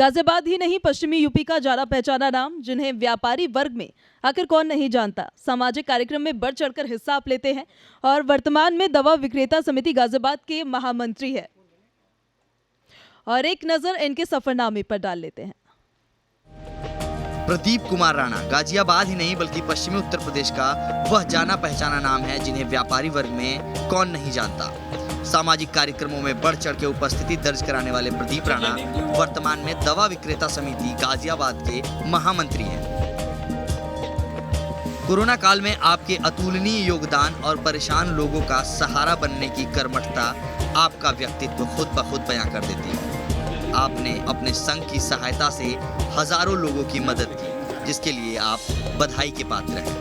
गाजियाबाद ही नहीं, पश्चिमी यूपी का जाना पहचाना नाम, जिन्हें व्यापारी वर्ग में आखिर कौन नहीं जानता। सामाजिक कार्यक्रम में बढ़ चढ़कर हिस्सा आप लेते हैं और वर्तमान में दवा विक्रेता समिति गाजियाबाद के महामंत्री है। और एक नजर इनके सफरनामे पर डाल लेते हैं। प्रदीप कुमार राणा गाजियाबाद ही नहीं बल्कि पश्चिमी उत्तर प्रदेश का वह जाना पहचाना नाम है जिन्हें व्यापारी वर्ग में कौन नहीं जानता। सामाजिक कार्यक्रमों में बढ़ चढ़ के उपस्थिति दर्ज कराने वाले प्रदीप राणा वर्तमान में दवा विक्रेता समिति गाजियाबाद के महामंत्री हैं। कोरोना काल में आपके अतुलनीय योगदान और परेशान लोगों का सहारा बनने की कर्मठता आपका व्यक्तित्व खुद ब खुद बयां कर देती है। आपने अपने संघ की सहायता से हजारों लोगों की मदद की, जिसके लिए आप बधाई के पात्र हैं।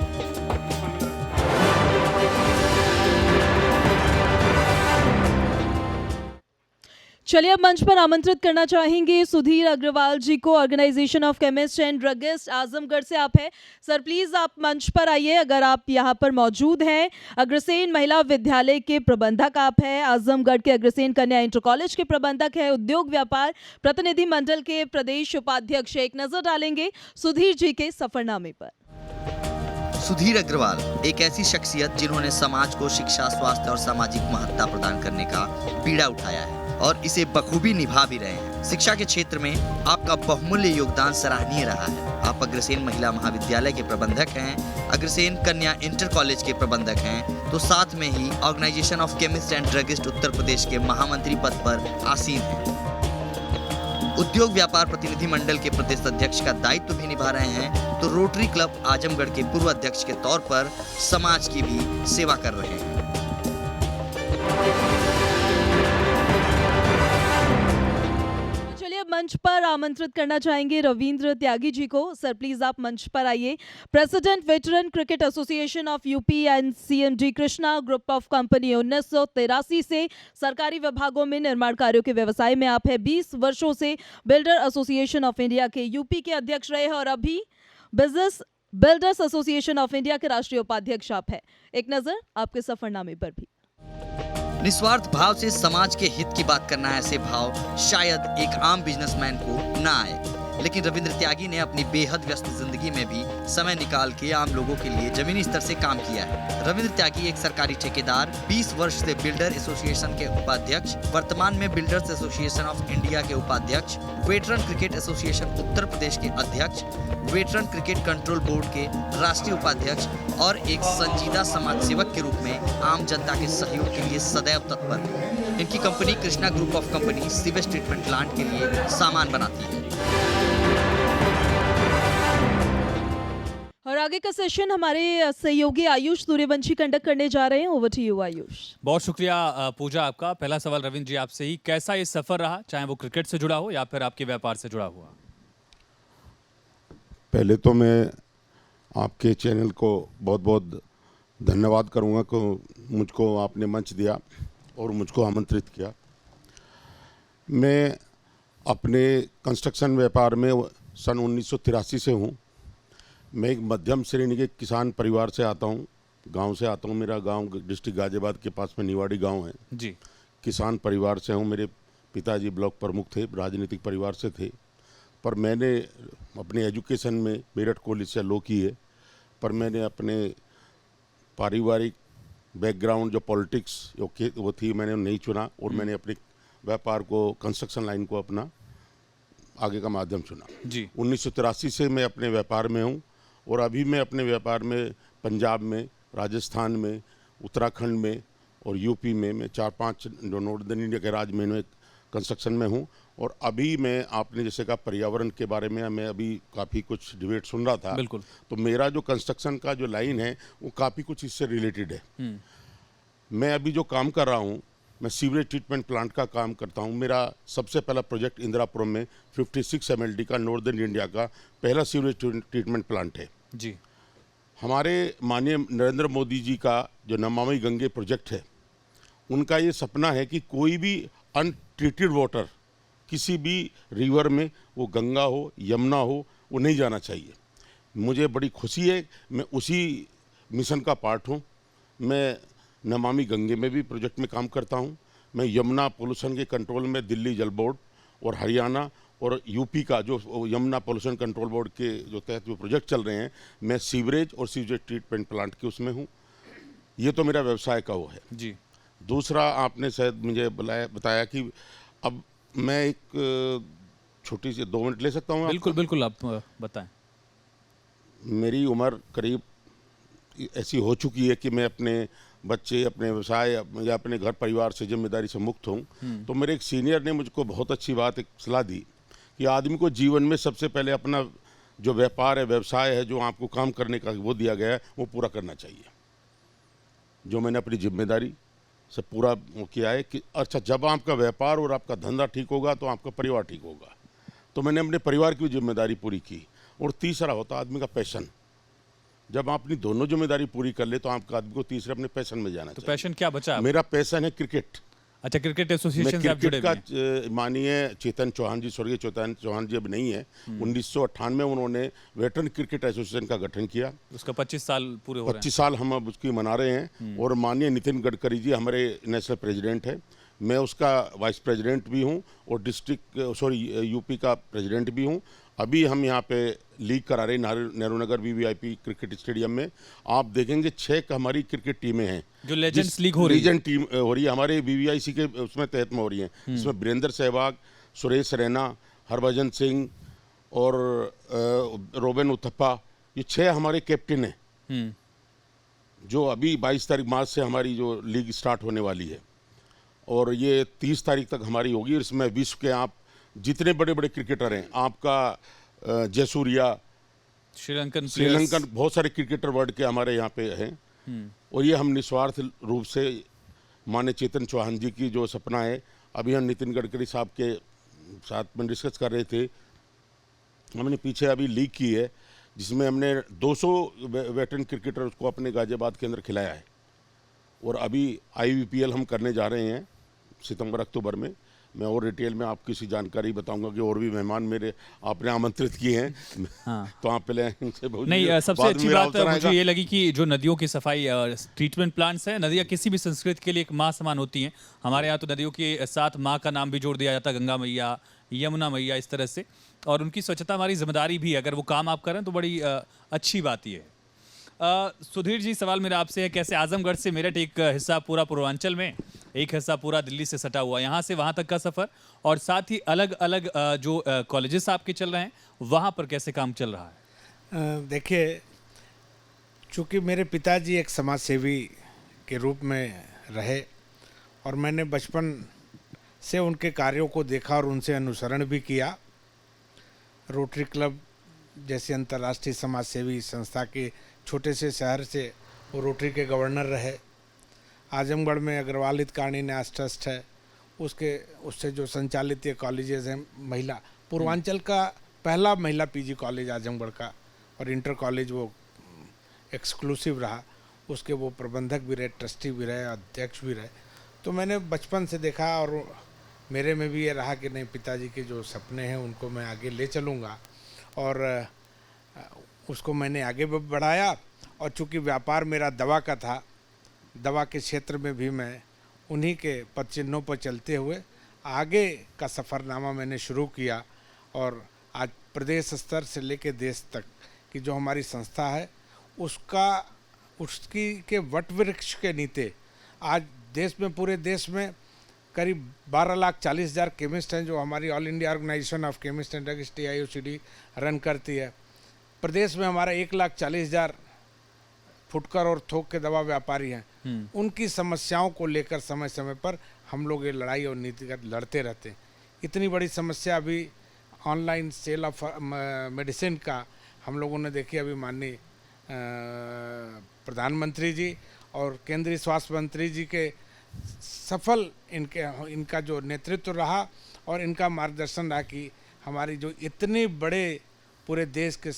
चलिए अब मंच पर आमंत्रित करना चाहेंगे सुधीर अग्रवाल जी को। Organisation of chemist and druggist Azamgarh से आप हैं सर, प्लीज आप मंच पर आइए अगर आप यहाँ पर मौजूद हैं। अग्रसेन महिला विद्यालय के प्रबंधक आप हैं, आजमगढ़ के अग्रसेन कन्या इंटर कॉलेज के प्रबंधक हैं, उद्योग व्यापार प्रतिनिधि मंडल के प्रदेश उपाध्यक्ष। एक नजर डालेंगे सुधीर जी के सफरनामे पर। सुधीर अग्रवाल एक ऐसी शख्सियत जिन्होंने समाज को शिक्षा, स्वास्थ्य और सामाजिक महत्ता प्रदान करने का बीड़ा उठाया है और इसे बखूबी निभा भी रहे हैं। शिक्षा के क्षेत्र में आपका बहुमूल्य योगदान सराहनीय रहा है। आप अग्रसेन महिला महाविद्यालय के प्रबंधक हैं, अग्रसेन कन्या इंटर कॉलेज के प्रबंधक हैं, तो साथ में ही organisation of chemist and druggist Uttar Pradesh के महामंत्री पद पर आसीन हैं। उद्योग व्यापार प्रतिनिधि मंडल के प्रदेश अध्यक्ष का दायित्व भी निभा रहे हैं, तो रोटरी क्लब आजमगढ़ के पूर्व अध्यक्ष के तौर पर समाज की भी सेवा कर रहे हैं। मंच पर आमंत्रित करना चाहेंगे रविंद्र त्यागी जी को। सर प्लीज आप मंच पर आइए। President veteran cricket association of UP and CMD Krishna group of company. 1983 से सरकारी विभागों में निर्माण कार्यों के व्यवसाय में आप है। 20 वर्षों से बिल्डर एसोसिएशन ऑफ इंडिया के यूपी के अध्यक्ष रहे और अभी business builders association of India के राष्ट्रीय उपाध्यक्ष आप है। एक नजर आपके सफरनामे पर भी। निस्वार्थ भाव से समाज के हित की बात करना, ऐसे भाव शायद एक आम बिजनेसमैन को ना आए, लेकिन रविंद्र त्यागी ने अपनी बेहद व्यस्त जिंदगी में भी समय निकाल के आम लोगों के लिए जमीनी स्तर से काम किया है। रविंद्र त्यागी एक सरकारी ठेकेदार, 20 वर्ष से बिल्डर एसोसिएशन के उपाध्यक्ष, वर्तमान में बिल्डर्स एसोसिएशन ऑफ इंडिया के उपाध्यक्ष, वेटरन क्रिकेट एसोसिएशन उत्तर प्रदेश के अध्यक्ष, वेटरन क्रिकेट कंट्रोल बोर्ड के राष्ट्रीय उपाध्यक्ष और एक संजीदा समाज सेवक के रूप में आम जनता के सहयोग के लिए सदैव तत्पर। इनकी company Krishna group of company sewage treatment plant के लिए सामान बनाती है। और आगे का सेशन हमारे सहयोगी आयुष सूर्यवंशी कंडक्ट करने जा रहे हैं। Over to you Ayush. बहुत शुक्रिया पूजा आपका। पहला सवाल रविंद्र जी आपसे ही, कैसा ये सफर रहा, चाहे वो क्रिकेट से जुड़ा हो या फिर आपके व्यापार से जुड़ा हुआ? पहले तो मैं आपके चैनल को बहुत बहुत धन्यवाद करूंगा कि मुझको आपने मंच दिया और मुझको आमंत्रित किया। मैं अपने कंस्ट्रक्शन व्यापार में सन 1983 से हूं। मैं एक मध्यम श्रेणी के किसान परिवार से आता हूं, गांव से आता हूं। मेरा गांव डिस्ट्रिक्ट गाजियाबाद के पास में निवाड़ी गांव है जी। किसान परिवार से हूं। मेरे पिताजी ब्लॉक प्रमुख थे, राजनीतिक परिवार से थे, पर मैंने अपने एजुकेशन में मेरठ कॉलेज से लॉ की है, पर मैंने अपने पारिवारिक बैकग्राउंड जो पॉलिटिक्स वो थी मैंने नहीं चुना और मैंने अपने व्यापार को, कंस्ट्रक्शन लाइन को अपना आगे का माध्यम चुना जी। 1983 से मैं अपने व्यापार में हूँ और अभी मैं अपने व्यापार में पंजाब में, राजस्थान में, उत्तराखंड में और यूपी में मैं 4-5 जो नॉर्दर्न इंडिया के राज्य में कंस्ट्रक्शन में हूँ। और अभी मैं आपने जैसे कहा पर्यावरण के बारे में, मैं अभी काफ़ी कुछ डिबेट सुन रहा था। बिल्कुल। तो मेरा जो कंस्ट्रक्शन का जो लाइन है वो काफ़ी कुछ इससे रिलेटेड है। मैं अभी जो काम कर रहा हूँ, मैं सीवरेज ट्रीटमेंट प्लांट का काम करता हूँ। मेरा सबसे पहला प्रोजेक्ट इंदिरापुरम में 56 MLD का नॉर्दर्न इंडिया का पहला सीवरेज ट्रीटमेंट प्लांट है जी। हमारे माननीय नरेंद्र मोदी जी का जो नमामि गंगे प्रोजेक्ट है, उनका ये सपना है कि कोई भी अनट्रीटेड वाटर किसी भी रिवर में, वो गंगा हो, यमुना हो, वो नहीं जाना चाहिए। मुझे बड़ी खुशी है, मैं उसी मिशन का पार्ट हूँ। मैं नमामि गंगे में भी प्रोजेक्ट में काम करता हूँ। मैं यमुना पोल्यूशन के कंट्रोल में दिल्ली जल बोर्ड और हरियाणा और यूपी का जो यमुना पोल्यूशन कंट्रोल बोर्ड के जो तहत जो प्रोजेक्ट चल रहे हैं, मैं सीवरेज और सीवरेज ट्रीटमेंट प्लांट के उसमें हूँ। ये तो मेरा व्यवसाय का वो है। जी। दूसरा, आपने शायद मुझे बताया कि अब मैं एक छोटी सी 2 मिनट ले सकता हूँ? बिल्कुल बिल्कुल, आप बताएं। मेरी उम्र करीब ऐसी हो चुकी है कि मैं अपने बच्चे, अपने व्यवसाय या अपने घर परिवार से जिम्मेदारी से मुक्त हूँ। तो मेरे एक सीनियर ने मुझको बहुत अच्छी बात, एक सलाह दी कि आदमी को जीवन में सबसे पहले अपना जो व्यापार है, व्यवसाय है, जो आपको काम करने का वो दिया गया है, वो पूरा करना चाहिए। जो मैंने अपनी जिम्मेदारी से पूरा वो किया है कि अच्छा, जब आपका व्यापार और आपका धंधा ठीक होगा तो आपका परिवार ठीक होगा। तो मैंने अपने परिवार की जिम्मेदारी पूरी की। और तीसरा होता आदमी का पैशन। जब आप अपनी दोनों जिम्मेदारी पूरी कर ले तो आपका आदमी को तीसरे अपने पैशन में जाना तो चाहिए। पैशन क्या बचा आपका? मेरा पैशन है क्रिकेट। अच्छा, क्रिकेट मैं एसोसिएशन से आप जुड़े क्रिकेट हुए हैं। का माननीय चेतन चौहान जी, स्वर्गीय चेतन चौहान जी अब नहीं है, 1998 में उन्होंने वेटरन क्रिकेट एसोसिएशन का गठन किया। उसका 25 साल पूरे हो रहे हैं। 25 साल हम अब उसकी मना रहे हैं। और माननीय नितिन गडकरी जी हमारे नेशनल प्रेसिडेंट है। मैं उसका वाइस प्रेसिडेंट भी हूँ और यूपी का प्रेसिडेंट भी हूँ। अभी हम यहाँ पे लीग करा रहे Nehru Nagar VVIP cricket stadium में। आप देखेंगे 6 हमारी क्रिकेट टीमें हैं जो लेजेंड्स लीग हो रही है। लीजेंड टीम हो रही है हमारे वीवीआईसी के उसमें तहत में हो रही है। इसमें वीरेंद्र सहवाग, सुरेश रैना, हरभजन सिंह और रोबिन उथप्पा, ये 6 हमारे कैप्टन हैं जो अभी 22 तारीख मार्च से हमारी जो लीग स्टार्ट होने वाली है और ये 30 तारीख तक हमारी होगी। और इसमें विश्व के आप जितने बड़े बड़े क्रिकेटर हैं, आपका जयसूर्या, श्रीलंकन बहुत सारे क्रिकेटर वर्ल्ड के हमारे यहाँ पे हैं। और ये हम निस्वार्थ रूप से माननीय चेतन चौहान जी की जो सपना है, अभी हम नितिन गडकरी साहब के साथ में डिस्कस कर रहे थे। हमने पीछे अभी लीग की है जिसमें हमने 200 वेटरन क्रिकेटर्स को अपने गाजियाबाद के अंदर खिलाया है। और अभी IBPL हम करने जा रहे हैं सितंबर अक्टूबर में। मैं और डिटेल में आपको किसी जानकारी बताऊंगा कि और भी मेहमान मेरे आपने आमंत्रित किए हैं। हाँ। तो आप पहले इनसे नहीं, सबसे अच्छी बात मुझे ये लगी कि जो नदियों की सफाई, ट्रीटमेंट प्लांट्स हैं, नदियाँ किसी भी संस्कृति के लिए एक माँ समान होती हैं। हमारे यहाँ तो नदियों के साथ माँ का नाम भी जोड़ दिया जाता है, गंगा मैया, यमुना मैया, इस तरह से। और उनकी स्वच्छता हमारी जिम्मेदारी भी है। अगर वो काम आप करें तो बड़ी अच्छी बात ही है। सुधीर जी, सवाल मेरा आपसे है, कैसे आजमगढ़ से मेरठ एक हिस्सा पूरा पूर्वांचल में, एक हिस्सा पूरा दिल्ली से सटा हुआ, यहाँ से वहाँ तक का सफ़र, और साथ ही अलग अलग जो कॉलेजेस आपके चल रहे हैं वहाँ पर कैसे काम चल रहा है? देखिए, चूँकि मेरे पिताजी एक समाज सेवी के रूप में रहे और मैंने बचपन से उनके कार्यों को देखा और उनसे अनुसरण भी किया। रोटरी क्लब जैसी अंतर्राष्ट्रीय समाज सेवी संस्था के छोटे से शहर से वो रोटरी के गवर्नर रहे। आजमगढ़ में अग्रवाल हितकार्नी न्यास ट्रस्ट है, उससे जो संचालित ये कॉलेजेस हैं, महिला पूर्वांचल का पहला महिला PG कॉलेज आजमगढ़ का, और इंटर कॉलेज वो एक्सक्लूसिव रहा। उसके वो प्रबंधक भी रहे, ट्रस्टी भी रहे, अध्यक्ष भी रहे। तो मैंने बचपन से देखा और मेरे में भी ये रहा कि नहीं, पिताजी के जो सपने हैं उनको मैं आगे ले चलूँगा, और उसको मैंने आगे बढ़ाया। और चूँकि व्यापार मेरा दवा का था, दवा के क्षेत्र में भी मैं उन्हीं के पद चिन्हों पर चलते हुए आगे का सफ़रनामा मैंने शुरू किया। और आज प्रदेश स्तर से लेकर देश तक की जो हमारी संस्था है उसकी के वट वृक्ष के नीचे आज देश में, पूरे देश में करीब 12,40,000 केमिस्ट हैं जो हमारी all India organisation of chemist and druggist TIOCD run करती है। प्रदेश में हमारा 1,40,000 फुटकर और थोक के दवा व्यापारी हैं। उनकी समस्याओं को लेकर समय समय पर हम लोग ये लड़ाई और नीतिगत लड़ते रहते हैं। इतनी बड़ी समस्या अभी ऑनलाइन सेल ऑफ मेडिसिन का हम लोगों ने देखी। अभी माननीय प्रधानमंत्री जी और केंद्रीय स्वास्थ्य मंत्री जी के सफल इनका जो नेतृत्व रहा और इनका मार्गदर्शन रहा कि हमारी जो इतने बड़े पूरे देश के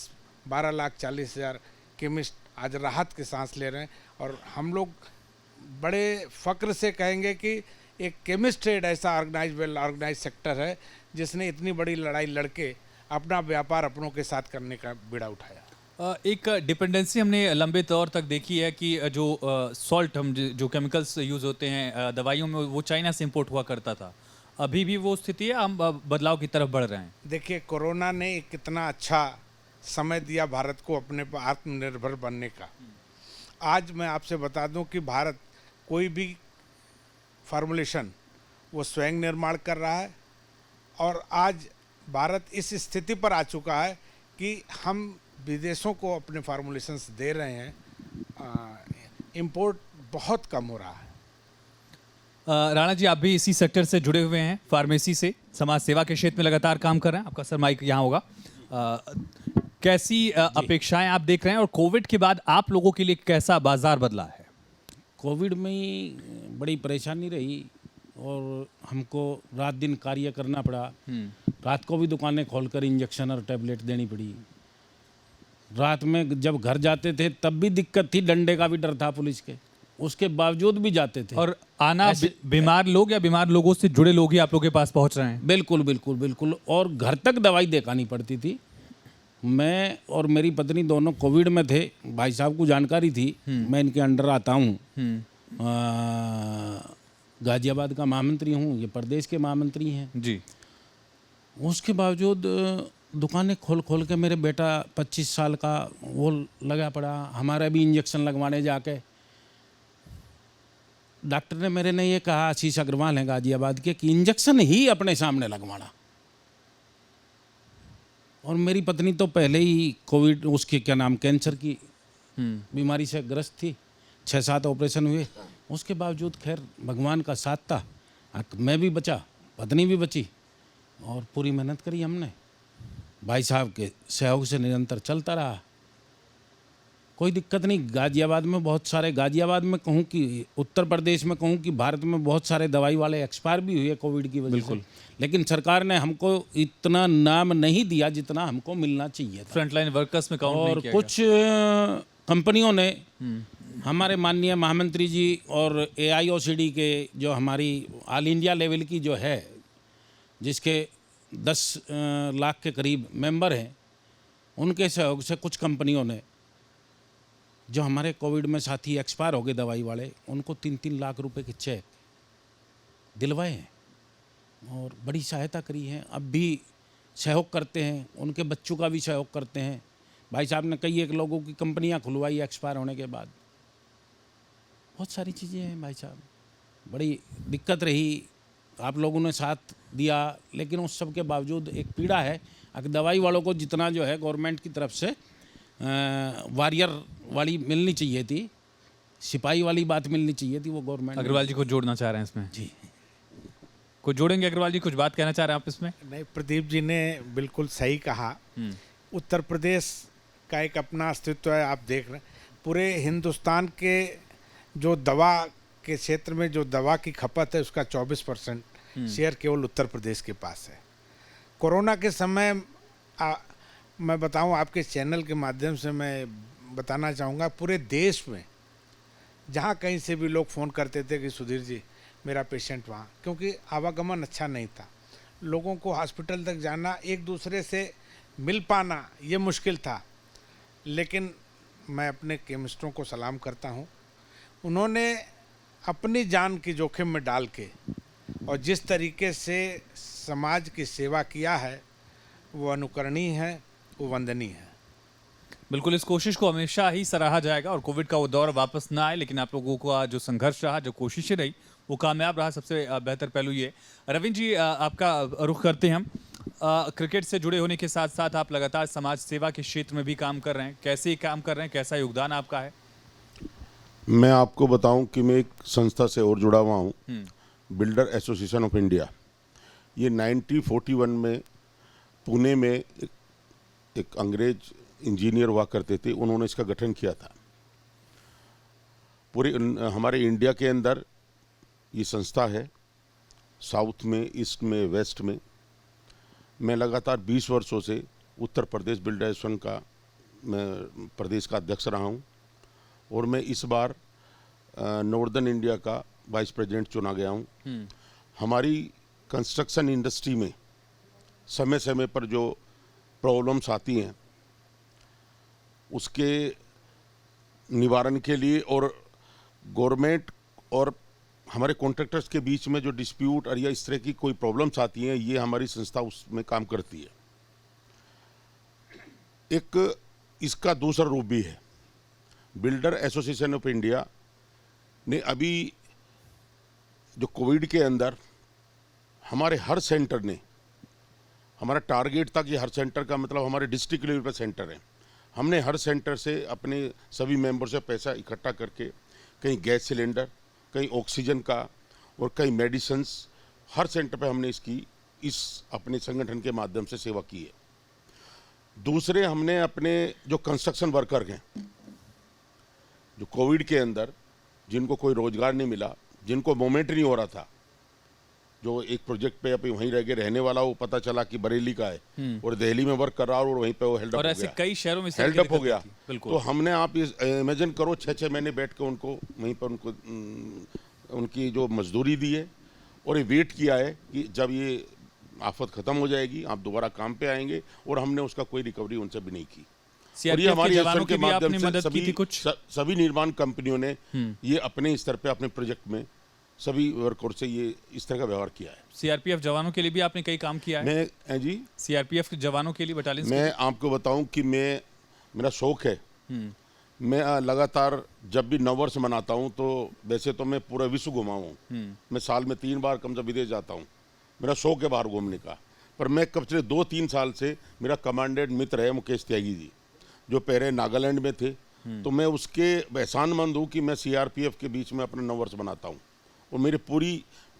12,40,000 केमिस्ट आज राहत की सांस ले रहे हैं। और हम लोग बड़े फ़क्र से कहेंगे कि एक केमिस्ट ट्रेड ऐसा ऑर्गेनाइज सेक्टर है जिसने इतनी बड़ी लड़ाई लड़के अपना व्यापार अपनों के साथ करने का बीड़ा उठाया। एक डिपेंडेंसी हमने लंबे दौर तक देखी है कि जो सॉल्ट, हम जो केमिकल्स यूज़ होते हैं दवाइयों में, वो चाइना से इंपोर्ट हुआ करता था। अभी भी वो स्थिति है, हम बदलाव की तरफ बढ़ रहे हैं? देखिए, कोरोना ने एक कितना अच्छा समय दिया भारत को अपने पर आत्मनिर्भर बनने का। आज मैं आपसे बता दूं कि भारत कोई भी फार्मूलेशन वो स्वयं निर्माण कर रहा है, और आज भारत इस स्थिति पर आ चुका है कि हम विदेशों को अपने फार्मूलेशंस दे रहे हैं। इंपोर्ट बहुत कम हो रहा है। राणा जी, आप भी इसी सेक्टर से जुड़े हुए हैं, फार्मेसी से, समाज सेवा के क्षेत्र में लगातार काम कर रहे हैं। आपका सर माइक यहाँ होगा। कैसी अपेक्षाएं आप देख रहे हैं, और कोविड के बाद आप लोगों के लिए कैसा बाजार बदला है? कोविड में ही बड़ी परेशानी रही और हमको रात दिन कार्य करना पड़ा। रात को भी दुकानें खोलकर इंजेक्शन और टैबलेट देनी पड़ी। रात में जब घर जाते थे तब भी दिक्कत थी, डंडे का भी डर था पुलिस के, उसके बावजूद भी जाते थे। और आना बीमार लोग या बीमार लोगों से जुड़े लोग ही आप लोगों के पास पहुंच रहे हैं? बिल्कुल बिल्कुल बिल्कुल। और घर तक दवाई देखानी पड़ती थी। मैं और मेरी पत्नी दोनों कोविड में थे। भाई साहब को जानकारी थी, मैं इनके अंडर आता हूँ। गाजियाबाद का महामंत्री हूँ, ये प्रदेश के महामंत्री हैं जी। उसके बावजूद दुकानें खोल खोल के मेरे बेटा 25 साल का वो लगा पड़ा। हमारा भी इंजेक्शन लगवाने जाके डॉक्टर ने मेरे ने ये कहा, आशीष अग्रवाल हैं गाजियाबाद के, कि इंजेक्शन ही अपने सामने लगवाना। और मेरी पत्नी तो पहले ही कोविड, उसके क्या नाम, कैंसर की बीमारी से ग्रस्त थी। 6-7 ऑपरेशन हुए। उसके बावजूद खैर भगवान का साथ था, मैं भी बचा, पत्नी भी बची, और पूरी मेहनत करी हमने। भाई साहब के सहयोग से निरंतर चलता रहा, कोई दिक्कत नहीं। गाजियाबाद में बहुत सारे, गाजियाबाद में कहूँ कि उत्तर प्रदेश में कहूँ कि भारत में बहुत सारे दवाई वाले एक्सपायर भी हुए कोविड की वजह से, लेकिन सरकार ने हमको इतना नाम नहीं दिया जितना हमको मिलना चाहिए था। फ्रंटलाइन वर्कर्स में काउंट नहीं और किया कुछ कंपनियों ने, हमारे माननीय महामंत्री जी और AIOCD के जो हमारी ऑल इंडिया लेवल की जो है, जिसके 10 लाख के करीब मेंबर हैं, उनके सहयोग से कुछ कंपनियों ने जो हमारे कोविड में साथी एक्सपायर हो गए दवाई वाले, उनको 3-3 लाख रुपए के चेक दिलवाए हैं और बड़ी सहायता करी है। अब भी सहयोग करते हैं, उनके बच्चों का भी सहयोग करते हैं। भाई साहब ने कई एक लोगों की कंपनियां खुलवाई एक्सपायर होने के बाद। बहुत सारी चीज़ें हैं भाई साहब, बड़ी दिक्कत रही, आप लोगों ने साथ दिया, लेकिन उस सब के बावजूद एक पीड़ा है। अगर दवाई वालों को जितना जो है गवर्नमेंट की तरफ से वॉरियर वाली मिलनी चाहिए थी, सिपाही वाली बात मिलनी चाहिए थी, वो गवर्नमेंट। अग्रवाल जी को जोड़ना चाह रहे हैं इसमें? जी, कुछ जोड़ेंगे अग्रवाल जी, कुछ बात कहना चाह रहे हैं आप इसमें? नहीं, प्रदीप जी ने बिल्कुल सही कहा। उत्तर प्रदेश का एक अपना अस्तित्व है। आप देख रहे हैं पूरे हिंदुस्तान के जो दवा के क्षेत्र में जो दवा की खपत है उसका 24% शेयर केवल उत्तर प्रदेश के पास है। कोरोना के समय मैं बताऊं, आपके चैनल के माध्यम से मैं बताना चाहूँगा, पूरे देश में जहाँ कहीं से भी लोग फ़ोन करते थे कि सुधीर जी मेरा पेशेंट वहाँ, क्योंकि आवागमन अच्छा नहीं था, लोगों को हॉस्पिटल तक जाना, एक दूसरे से मिल पाना ये मुश्किल था। लेकिन मैं अपने केमिस्टों को सलाम करता हूँ, उन्होंने अपनी जान की जोखिम में डाल के और जिस तरीके से समाज की सेवा किया है वो अनुकरणीय है, वो वंदनीय है। बिल्कुल, इस कोशिश को हमेशा ही सराहा जाएगा और कोविड का वो दौर वापस ना आए, लेकिन आप लोगों का जो संघर्ष रहा, जो कोशिशें रही, वो कामयाब रहा। सबसे बेहतर पहलू ये। रविंद्र जी, आपका रुख करते हैं हम। क्रिकेट से जुड़े होने के साथ साथ आप लगातार समाज सेवा के क्षेत्र में भी काम कर रहे हैं, कैसे काम कर रहे हैं, कैसा योगदान आपका है? मैं आपको बताऊं कि मैं एक संस्था से और जुड़ा हुआ हूं, बिल्डर एसोसिएशन ऑफ इंडिया। ये 1941 में पुणे में एक अंग्रेज इंजीनियर हुआ करते थे, उन्होंने इसका गठन किया था। पूरे हमारे इंडिया के अंदर ये संस्था है, साउथ में, ईस्ट में, वेस्ट में। मैं लगातार 20 वर्षों से उत्तर प्रदेश बिल्डर एसोसिएशन का मैं प्रदेश का अध्यक्ष रहा हूँ, और मैं इस बार नॉर्दर्न इंडिया का वाइस प्रेसिडेंट चुना गया हूँ। हमारी कंस्ट्रक्शन इंडस्ट्री में समय समय पर जो प्रॉब्लम्स आती हैं उसके निवारण के लिए और गवर्नमेंट और हमारे कॉन्ट्रैक्टर्स के बीच में जो डिस्प्यूट और या इस तरह की कोई प्रॉब्लम्स आती हैं, ये हमारी संस्था उसमें काम करती है। एक इसका दूसरा रूप भी है। बिल्डर एसोसिएशन ऑफ इंडिया ने अभी जो कोविड के अंदर हमारे हर सेंटर ने, हमारा टारगेट था कि हर सेंटर का मतलब हमारे डिस्ट्रिक्ट लेवल पर सेंटर है, हमने हर सेंटर से अपने सभी मेंबर से पैसा इकट्ठा करके कहीं गैस सिलेंडर, कहीं ऑक्सीजन का और कहीं मेडिसिन्स, हर सेंटर पे हमने इस अपने संगठन के माध्यम से सेवा की है। दूसरे, हमने अपने जो कंस्ट्रक्शन वर्कर हैं, जो कोविड के अंदर जिनको कोई रोजगार नहीं मिला, जिनको मूवमेंट नहीं हो रहा था, जो एक प्रोजेक्ट पे अभी वहीं रह के रहने वाला, वो पता चला कि बरेली का है और दिल्ली में वर्क कर रहा और वहीं पे वो हेल्ड अप हो गया। और ऐसे कई शहरों में हेल्ड अप हो गया। बिल्कुल। तो हमने, आप इमेजिन करो, 6-6 महीने बैठ के उनको वहीं पर उनकी जो मजदूरी दी है और ये वेट किया है कि जब ये आफत खत्म हो जाएगी आप दोबारा काम पे आएंगे, और हमने उसका कोई रिकवरी उनसे भी नहीं की। और ये हमारी एसोसिएशन के माध्यम से सभी निर्माण कंपनियों ने ये अपने स्तर पे अपने प्रोजेक्ट में सभी वर्कर्स से ये इस तरह का व्यवहार किया है। सीआरपीएफ जवानों के लिए भी आपने कई काम किया है? जी, सीआरपीएफ के जवानों के लिए बटालियन, मैं आपको बताऊं कि मेरा शौक है, मैं लगातार जब भी नववर्ष मनाता हूं तो वैसे तो मैं पूरा विश्व घुमा हूं, मैं साल में 3 बार कम से विदेश जाता हूं, मेरा शौक है बाहर घूमने का। पर मैं कब से 2-3 साल से मेरा कमांडेंट मित्र है मुकेश त्यागी जी, जो पहले नागालैंड में थे, तो मैं उसके एहसानमंद हूँ कि मैं सीआरपीएफ के बीच में अपना नववर्ष मनाता हूँ। और मेरी पूरी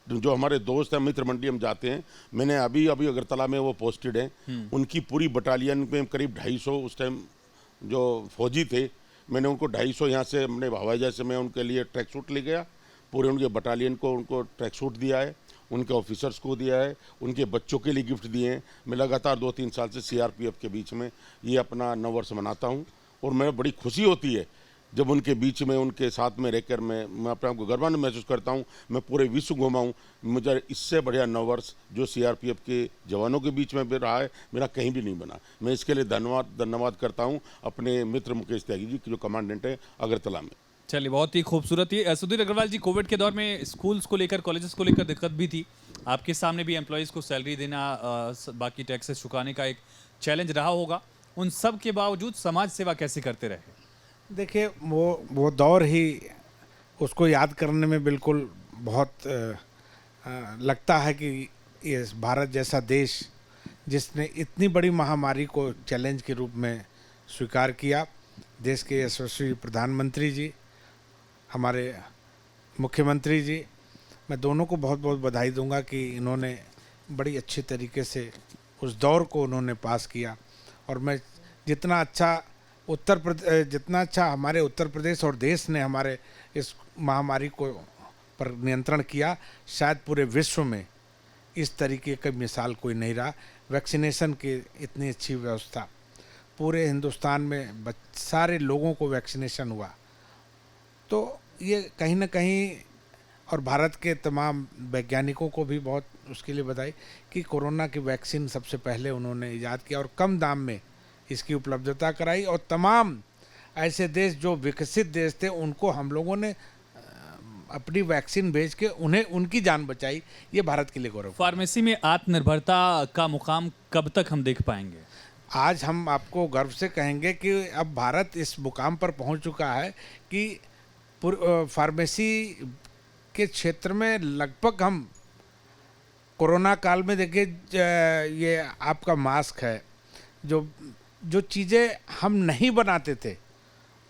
जो हमारे दोस्त हैं, मित्र मंडी हम जाते हैं, मैंने अभी अगरतला में वो पोस्टेड हैं, उनकी पूरी बटालियन में करीब 250 उस टाइम जो फौजी थे, मैंने उनको 250 यहाँ से अपने हवाई जहाज से मैं उनके लिए ट्रैक सूट ले गया, पूरे उनके बटालियन को उनको ट्रैक सूट दिया है, उनके ऑफिसर्स को दिया है, उनके बच्चों के लिए गिफ्ट दिए हैं। मैं लगातार 2-3 साल से सीआरपीएफ के बीच में ये अपना नववर्ष मनाता हूँ और मैं बड़ी खुशी होती है जब उनके बीच में, उनके साथ में रहकर मैं अपने आप को गर्वान्वित महसूस करता हूँ। मैं पूरे विश्व घूमा हूँ, मुझे इससे बढ़िया नववर्ष जो सीआरपीएफ के जवानों के बीच में भी रहा है, मेरा कहीं भी नहीं बना। मैं इसके लिए धन्यवाद करता हूँ अपने मित्र मुकेश त्यागी जी, जो कमांडेंट है अगरतला में। चलिए, बहुत ही खूबसूरत। ये सुधीर अग्रवाल जी, कोविड के दौर में स्कूल्स को लेकर, कॉलेजेस को लेकर दिक्कत भी थी, आपके सामने भी एम्प्लॉयज़ को सैलरी देना, बाकी टैक्सेस चुकाने का एक चैलेंज रहा होगा, उन सब के बावजूद समाज सेवा कैसे करते रहे? देखिए, वो दौर ही उसको याद करने में बिल्कुल बहुत लगता है कि ये भारत जैसा देश जिसने इतनी बड़ी महामारी को चैलेंज के रूप में स्वीकार किया, देश के यशस्वी प्रधानमंत्री जी, हमारे मुख्यमंत्री जी, मैं दोनों को बहुत बहुत बधाई दूंगा कि इन्होंने बड़ी अच्छे तरीके से उस दौर को उन्होंने पास किया। और मैं जितना अच्छा हमारे उत्तर प्रदेश और देश ने हमारे इस महामारी को पर नियंत्रण किया, शायद पूरे विश्व में इस तरीके की मिसाल कोई नहीं रहा। वैक्सीनेशन की इतनी अच्छी व्यवस्था, पूरे हिंदुस्तान में सारे लोगों को वैक्सीनेशन हुआ, तो ये कहीं ना कहीं, और भारत के तमाम वैज्ञानिकों को भी बहुत उसके लिए बधाई कि कोरोना की वैक्सीन सबसे पहले उन्होंने ईजाद किया और कम दाम में इसकी उपलब्धता कराई, और तमाम ऐसे देश जो विकसित देश थे उनको हम लोगों ने अपनी वैक्सीन भेज के उन्हें उनकी जान बचाई। ये भारत के लिए गौरव। फार्मेसी में आत्मनिर्भरता का मुकाम कब तक हम देख पाएंगे? आज हम आपको गर्व से कहेंगे कि अब भारत इस मुकाम पर पहुंच चुका है कि फार्मेसी के क्षेत्र में लगभग हम कोरोना काल में, देखिए ये आपका मास्क है, जो चीज़ें हम नहीं बनाते थे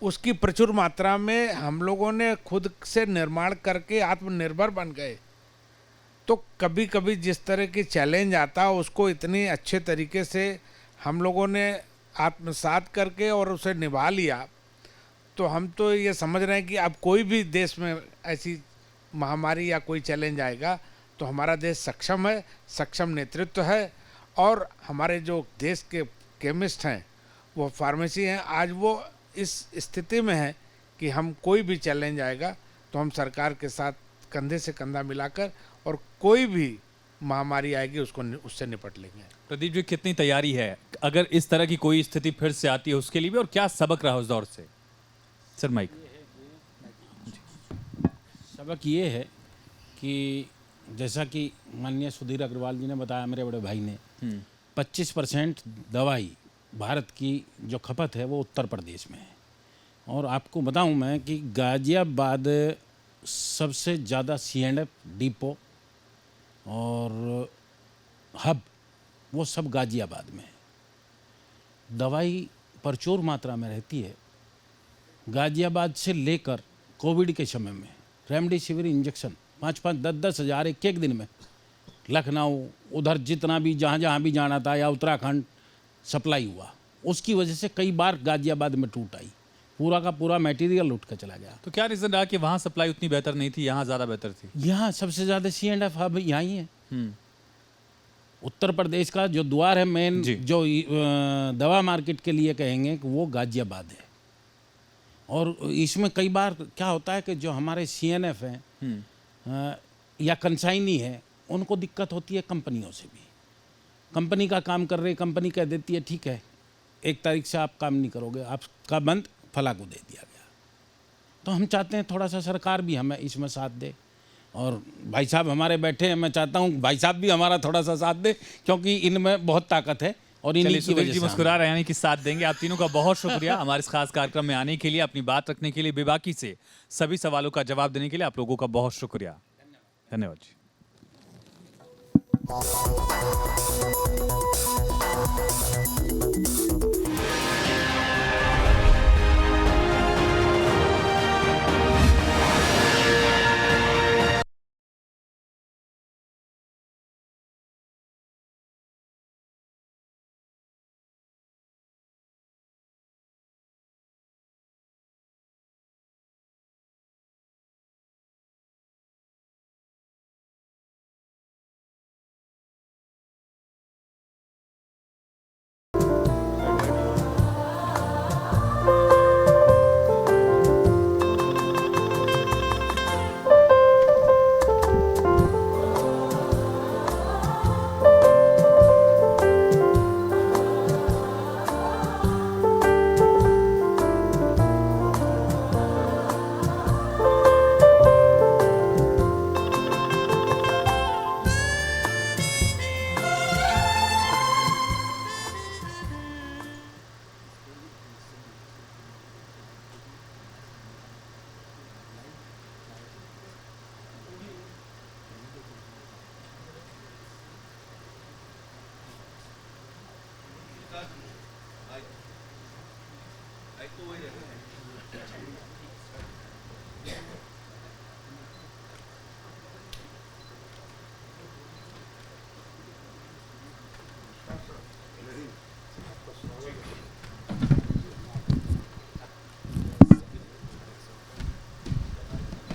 उसकी प्रचुर मात्रा में हम लोगों ने खुद से निर्माण करके आत्मनिर्भर बन गए। तो कभी कभी जिस तरह की चैलेंज आता उसको इतनी अच्छे तरीके से हम लोगों ने आत्मसात करके और उसे निभा लिया, तो हम तो ये समझ रहे हैं कि अब कोई भी देश में ऐसी महामारी या कोई चैलेंज आएगा तो हमारा देश सक्षम है, सक्षम नेतृत्व है, और हमारे जो देश के केमिस्ट हैं, वो फार्मेसी हैं, आज वो इस स्थिति में है कि हम कोई भी चैलेंज आएगा तो हम सरकार के साथ कंधे से कंधा मिलाकर और कोई भी महामारी आएगी उससे निपट लेंगे। प्रदीप जी, कितनी तैयारी है अगर इस तरह की कोई स्थिति फिर से आती है उसके लिए भी, और क्या सबक रहा उस दौर से? Sir mike. सबक ये है कि जैसा कि माननीय सुधीर अग्रवाल जी ने बताया, मेरे बड़े भाई ने, 25% दवाई भारत की जो खपत है वो उत्तर प्रदेश में है। और आपको बताऊं मैं कि गाज़ियाबाद सबसे ज़्यादा C&F डिपो और हब वो सब गाज़ियाबाद में है। दवाई प्रचुर मात्रा में रहती है। गाज़ियाबाद से लेकर कोविड के समय में रेमडेसिविर इंजेक्शन 5-5, 10-10 हज़ार एक दिन में लखनऊ, उधर जितना भी जहाँ भी जाना था, या उत्तराखंड सप्लाई हुआ, उसकी वजह से कई बार गाज़ियाबाद में टूट आई, पूरा का पूरा मटेरियल उठ कर चला गया। तो क्या रीज़न रहा कि वहाँ सप्लाई उतनी बेहतर नहीं थी, यहाँ ज़्यादा बेहतर थी? यहाँ सबसे ज़्यादा C&F हब यहाँ ही है। उत्तर प्रदेश का जो द्वार है मेन, जो दवा मार्केट के लिए कहेंगे कि वो गाज़ियाबाद है। और इसमें कई बार क्या होता है कि जो हमारे C&F हैं या कंसाइनी है, उनको दिक्कत होती है कंपनियों से भी। कंपनी का काम कर रहे, कंपनी कह देती है ठीक है 1 तारीख से आप काम नहीं करोगे, आपका बंद फला को दे दिया गया। तो हम चाहते हैं थोड़ा सा सरकार भी हमें इसमें साथ दे, और भाई साहब हमारे बैठे हैं, मैं चाहता हूं भाई साहब भी हमारा थोड़ा सा साथ दे, क्योंकि इनमें बहुत ताकत है और इन्हीं की वजह से मुस्कुरा रहे हैं, यानी कि साथ देंगे। आप तीनों का बहुत शुक्रिया हमारे इस खास कार्यक्रम में आने के लिए, अपनी बात रखने के लिए, बेबाकी से सभी सवालों का जवाब देने के लिए आप लोगों का बहुत शुक्रिया। धन्यवाद जी।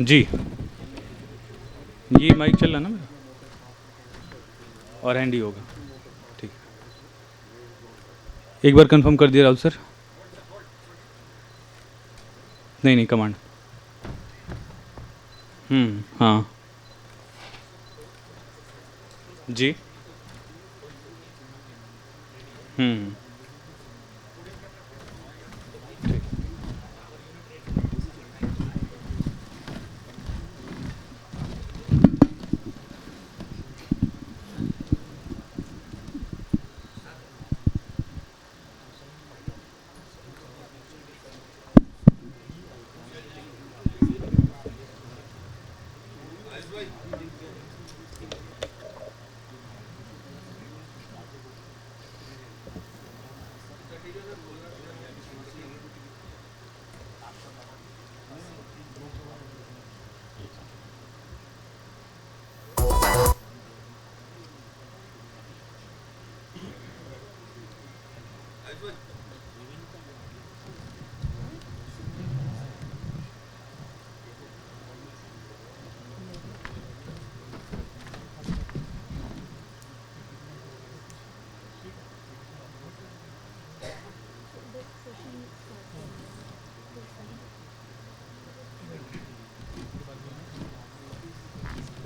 जी, ये माइक चल रहा ना मेरा, और हैंडी होगा, ठीक है। एक बार कंफर्म कर दिया राहुल सर। नहीं कमांड। हाँ जी।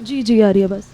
जी जी आ रही है बस।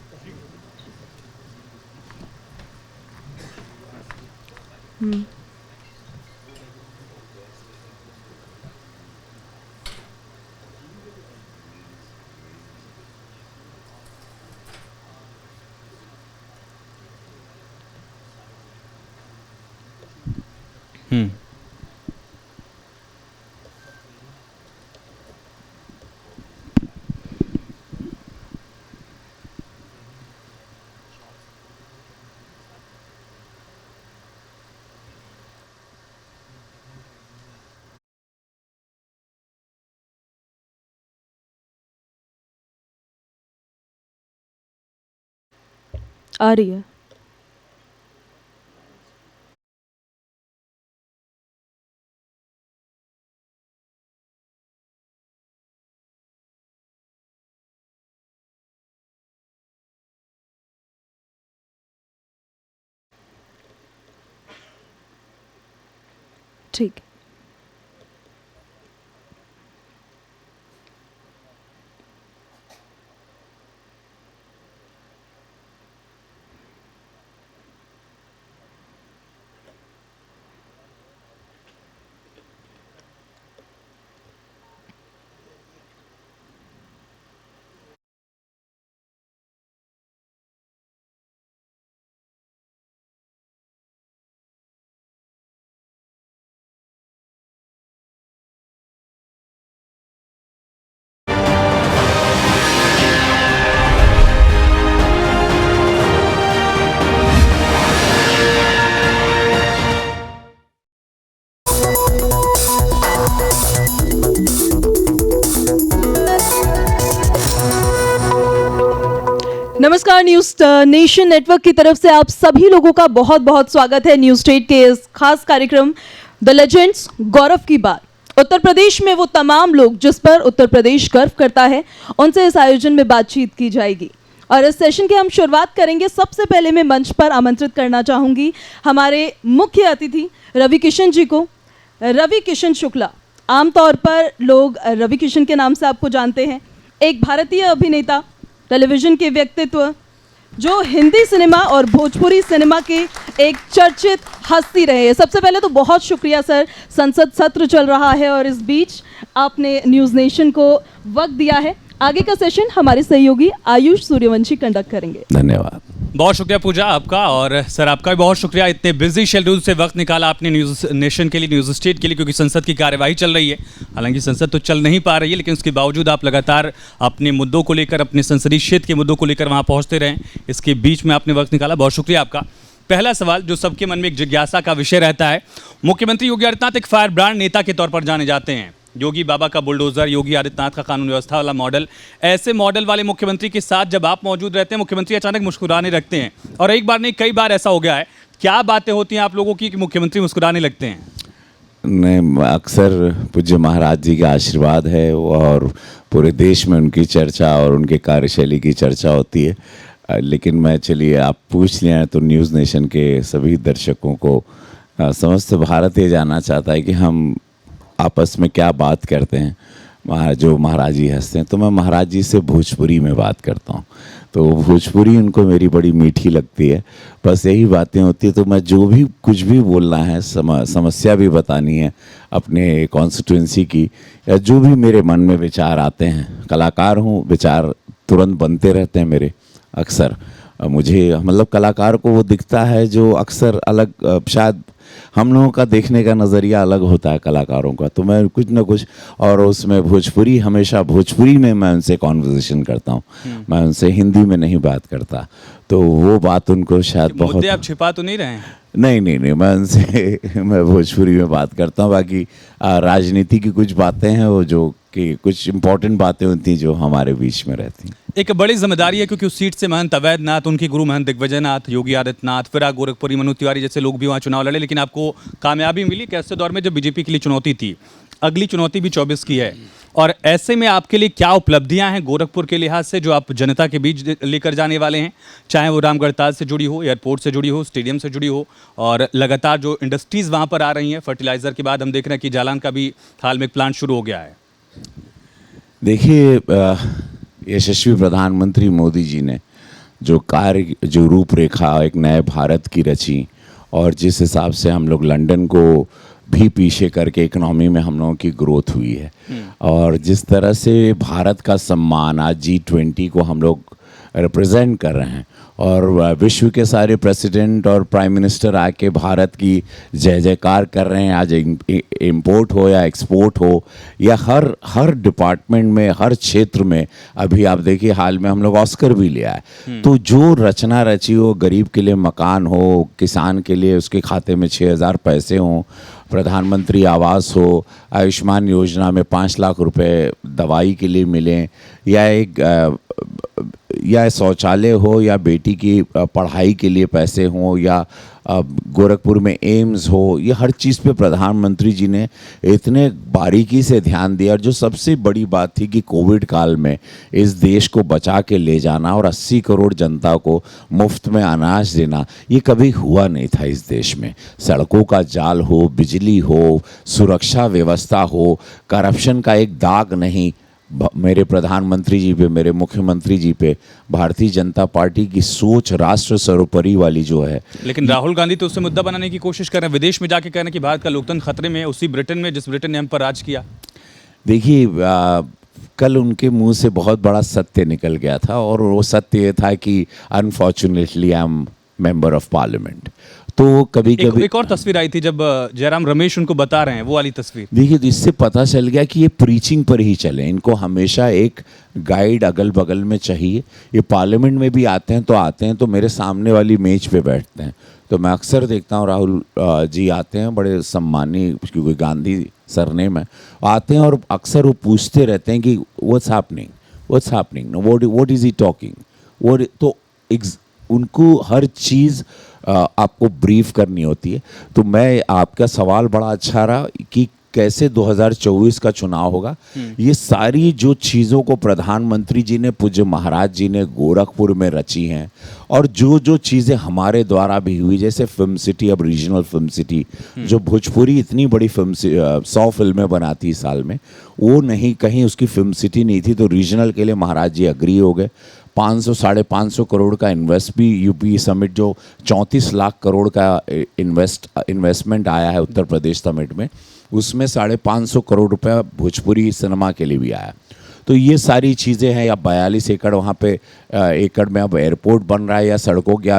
आ रही है। ठीक है। नमस्कार, न्यूज नेशन नेटवर्क की तरफ से आप सभी लोगों का बहुत बहुत स्वागत है न्यूज स्टेट के इस खास कार्यक्रम द लेजेंड्स गौरव की बात। उत्तर प्रदेश में वो तमाम लोग जिस पर उत्तर प्रदेश गर्व करता है, उनसे इस आयोजन में बातचीत की जाएगी और इस सेशन की हम शुरुआत करेंगे। सबसे पहले मैं मंच पर आमंत्रित करना चाहूंगी हमारे मुख्य अतिथि रवि किशन जी को। रवि किशन शुक्ला, आमतौर पर लोग रवि किशन के नाम से आपको जानते हैं। एक भारतीय अभिनेता, टेलीविजन के व्यक्तित्व, जो हिंदी सिनेमा और भोजपुरी सिनेमा के एक चर्चित हस्ती रहे हैं। सबसे पहले तो बहुत शुक्रिया सर, संसद सत्र चल रहा है और इस बीच आपने न्यूज़ नेशन को वक्त दिया है। आगे का सेशन हमारे सहयोगी आयुष सूर्यवंशी कंडक्ट करेंगे। धन्यवाद। बहुत शुक्रिया पूजा आपका, और सर आपका भी बहुत शुक्रिया, इतने बिजी शेड्यूल से वक्त निकाला आपने न्यूज़ नेशन के लिए, न्यूज़ स्टेट के लिए, क्योंकि संसद की कार्यवाही चल रही है। हालांकि संसद तो चल नहीं पा रही है, लेकिन उसके बावजूद आप लगातार अपने मुद्दों को लेकर, अपने संसदीय क्षेत्र के मुद्दों को लेकर वहाँ पहुँचते रहें। इसके बीच में आपने वक्त निकाला, बहुत शुक्रिया आपका। पहला सवाल जो सबके मन में एक जिज्ञासा का विषय रहता है, मुख्यमंत्री योगी आदित्यनाथ एक फायर ब्रांड नेता के तौर पर जाने जाते हैं। योगी बाबा का बुलडोजर, योगी आदित्यनाथ का कानून व्यवस्था वाला मॉडल, ऐसे मॉडल वाले मुख्यमंत्री के साथ जब आप मौजूद रहते हैं, मुख्यमंत्री अचानक मुस्कुराने लगते हैं। और एक बार नहीं, कई बार ऐसा हो गया है। क्या बातें होती हैं आप लोगों की कि मुख्यमंत्री मुस्कुराने लगते हैं? नहीं, अक्सर पूज्य महाराज जी का आशीर्वाद है और पूरे देश में उनकी चर्चा और उनके कार्यशैली की चर्चा होती है। लेकिन मैं, चलिए आप पूछ लिया है तो न्यूज़ नेशन के सभी दर्शकों को, समस्त भारत ये जानना चाहता है कि हम आपस में क्या बात करते हैं। जो महाराज जी हंसते हैं तो मैं महाराज जी से भोजपुरी में बात करता हूँ, तो भोजपुरी उनको मेरी बड़ी मीठी लगती है। बस यही बातें होती है। तो मैं जो भी कुछ भी बोलना है, समस्या भी बतानी है अपने कॉन्स्टिट्यूंसी की, या जो भी मेरे मन में विचार आते हैं, कलाकार हूँ, विचार तुरंत बनते रहते हैं मेरे। अक्सर मुझे, मतलब कलाकार को वो दिखता है जो अक्सर अलग, शायद हम लोगों का देखने का नज़रिया अलग होता है कलाकारों का। तो मैं कुछ ना कुछ, और उसमें भोजपुरी, हमेशा भोजपुरी में मैं उनसे कॉन्वर्सेशन करता हूँ, मैं उनसे हिंदी में नहीं बात करता। तो वो बात उनको शायद बहुत, मुद्दे आप छिपा तो नहीं रहे हैं? नहीं, मैं उनसे मैं भोजपुरी में बात करता हूँ। बाकी राजनीति की कुछ बातें हैं वो, जो कि कुछ इंपॉर्टेंट बातें होती हैं जो हमारे बीच में रहती हैं। एक बड़ी जिम्मेदारी है, क्योंकि उस सीट से महंत अवैधनाथ, उनके गुरु महंत दिग्विजयनाथ, योगी आदित्यनाथ, फिराक गोरखपुरी, मनोज तिवारी जैसे लोग भी वहाँ चुनाव लड़े, लेकिन आपको कामयाबी मिली। कैसे दौर में जब बीजेपी के लिए चुनौती थी, अगली चुनौती भी 24 की है, और ऐसे में आपके लिए क्या उपलब्धियां हैं गोरखपुर के लिहाज से जो आप जनता के बीच लेकर जाने वाले हैं? चाहे वो रामगढ़ ताल से जुड़ी हो, एयरपोर्ट से जुड़ी हो, स्टेडियम से जुड़ी हो, और लगातार जो इंडस्ट्रीज़ वहाँ पर आ रही हैं। फर्टिलाइज़र के बाद हम देख रहे हैं कि जालान का भी हाल में एक प्लांट शुरू हो गया है। देखिए, यशस्वी प्रधानमंत्री मोदी जी ने जो रूपरेखा एक नए भारत की रची, और जिस हिसाब से हम लोग लंदन को भी पीछे करके इकोनॉमी में हम लोगों की ग्रोथ हुई है, और जिस तरह से भारत का सम्मान आज G20 को हम लोग रिप्रेजेंट कर रहे हैं। और विश्व के सारे प्रेसिडेंट और प्राइम मिनिस्टर आके भारत की जय जयकार कर रहे हैं। आज इंपोर्ट हो या एक्सपोर्ट हो या हर डिपार्टमेंट में, हर क्षेत्र में, अभी आप देखिए हाल में हम लोग ऑस्कर भी लिया है। तो जो रचना रची हो, गरीब के लिए मकान हो, किसान के लिए उसके खाते में 6,000 पैसे हों, प्रधानमंत्री आवास हो, आयुष्मान योजना में 5 लाख रुपए दवाई के लिए मिलें, या शौचालय हो, या बेटी की पढ़ाई के लिए पैसे हों, या गोरखपुर में एम्स हो, ये हर चीज़ पे प्रधानमंत्री जी ने इतने बारीकी से ध्यान दिया। और जो सबसे बड़ी बात थी कि कोविड काल में इस देश को बचा के ले जाना और 80 करोड़ जनता को मुफ्त में अनाज देना, ये कभी हुआ नहीं था इस देश में। सड़कों का जाल हो, बिजली हो, सुरक्षा व्यवस्था हो, करप्शन का एक दाग नहीं। मेरे प्रधानमंत्री जी पे, मेरे मुख्यमंत्री जी पे भारतीय जनता पार्टी की सोच राष्ट्र सर्वोपरि वाली जो है। लेकिन राहुल गांधी तो उससे मुद्दा बनाने की कोशिश कर रहे हैं, विदेश में जाके कह रहे हैं कि भारत का लोकतंत्र खतरे में है, उसी ब्रिटेन में जिस ब्रिटेन ने हम पर राज किया। देखिए, कल उनके मुंह से बहुत बड़ा सत्य निकल गया था, और वो सत्य ये था कि unfortunately I am member of parliament. तो कभी कभी एक और तस्वीर आई थी जब जयराम रमेश उनको बता रहे हैं, वो वाली तस्वीर। देखिए, तो इससे पता चल गया कि ये प्रीचिंग पर ही चले। इनको हमेशा एक गाइड अगल बगल में चाहिए। ये पार्लियामेंट में भी आते हैं तो मेरे सामने वाली मेज पे बैठते हैं। तो मैं अक्सर देखता हूँ राहुल जी आते हैं, बड़े सम्मानी, क्योंकि गांधी सरनेम है, आते हैं और अक्सर वो पूछते रहते हैं कि what's happening, what is he talking. तो उनको हर चीज़ आपको ब्रीफ करनी होती है। तो मैं, आपका सवाल बड़ा अच्छा रहा कि कैसे 2024 का चुनाव होगा। ये सारी जो चीज़ों को प्रधानमंत्री जी ने, पूज्य महाराज जी ने गोरखपुर में रची हैं, और जो चीज़ें हमारे द्वारा भी हुई, जैसे फिल्म सिटी, अब रीजनल फिल्म सिटी, जो भोजपुरी इतनी बड़ी फिल्म 100 फिल्में बनाती साल में, वो नहीं, कहीं उसकी फिल्म सिटी नहीं थी। तो रीजनल के लिए महाराज जी अग्री हो गए। 500-550 करोड़ का इन्वेस्ट भी, यूपी समिट जो 34 लाख करोड़ का इन्वेस्टमेंट आया है उत्तर प्रदेश समिट में, उसमें 550 करोड़ रुपया भोजपुरी सिनेमा के लिए भी आया। तो ये सारी चीज़ें हैं। या 42 एकड़ वहाँ पे एकड़ में अब एयरपोर्ट बन रहा है, या सड़कों के,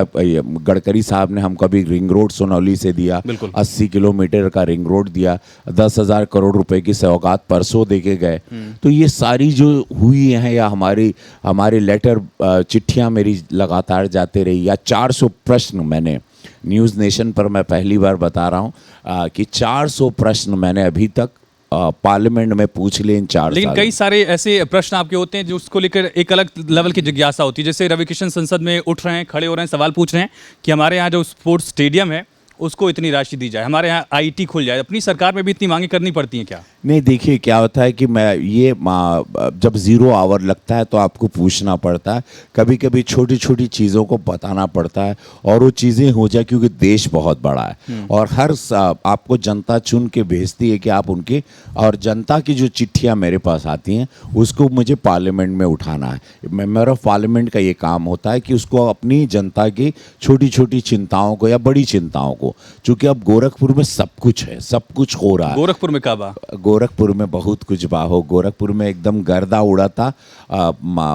गडकरी साहब ने हमको अभी रिंग रोड सोनौली से दिया, 80 किलोमीटर का रिंग रोड दिया, 10,000 करोड़ रुपए की सौगात परसों देके गए। तो ये सारी जो हुई हैं, या हमारी लेटर, चिट्ठियाँ मेरी लगातार जाते रही, या 400 प्रश्न मैंने न्यूज़ नेशन पर, मैं पहली बार बता रहा हूँ कि 400 प्रश्न मैंने अभी तक पार्लियामेंट में पूछ लिए इन 4 लेकिन कई सारे ऐसे प्रश्न आपके होते हैं जो उसको लेकर एक अलग लेवल की जिज्ञासा होती है। जैसे रविकिशन संसद में उठ रहे हैं, खड़े हो रहे हैं, सवाल पूछ रहे हैं कि हमारे यहाँ जो स्पोर्ट्स स्टेडियम है उसको इतनी राशि दी जाए, हमारे यहाँ आईटी खुल जाए। अपनी सरकार में भी इतनी मांगे करनी पड़ती हैं क्या? नहीं, देखिए क्या होता है कि मैं ये जब 0 आवर लगता है तो आपको पूछना पड़ता है, कभी कभी छोटी छोटी चीज़ों को बताना पड़ता है, और वो चीज़ें हो जाए, क्योंकि देश बहुत बड़ा है और आपको जनता चुन के भेजती है कि आप उनके, और जनता की जो चिट्ठियाँ मेरे पास आती हैं उसको मुझे पार्लियामेंट में उठाना है। मेंबर ऑफ पार्लियामेंट का ये काम होता है कि उसको अपनी जनता की छोटी छोटी चिंताओं को या बड़ी चिंताओं को, चूँकि अब गोरखपुर में सब कुछ है, सब कुछ हो रहा है। गोरखपुर में काबा, गोरखपुर में बहुत कुछ बा हो, गोरखपुर में एकदम गर्दा उड़ा था।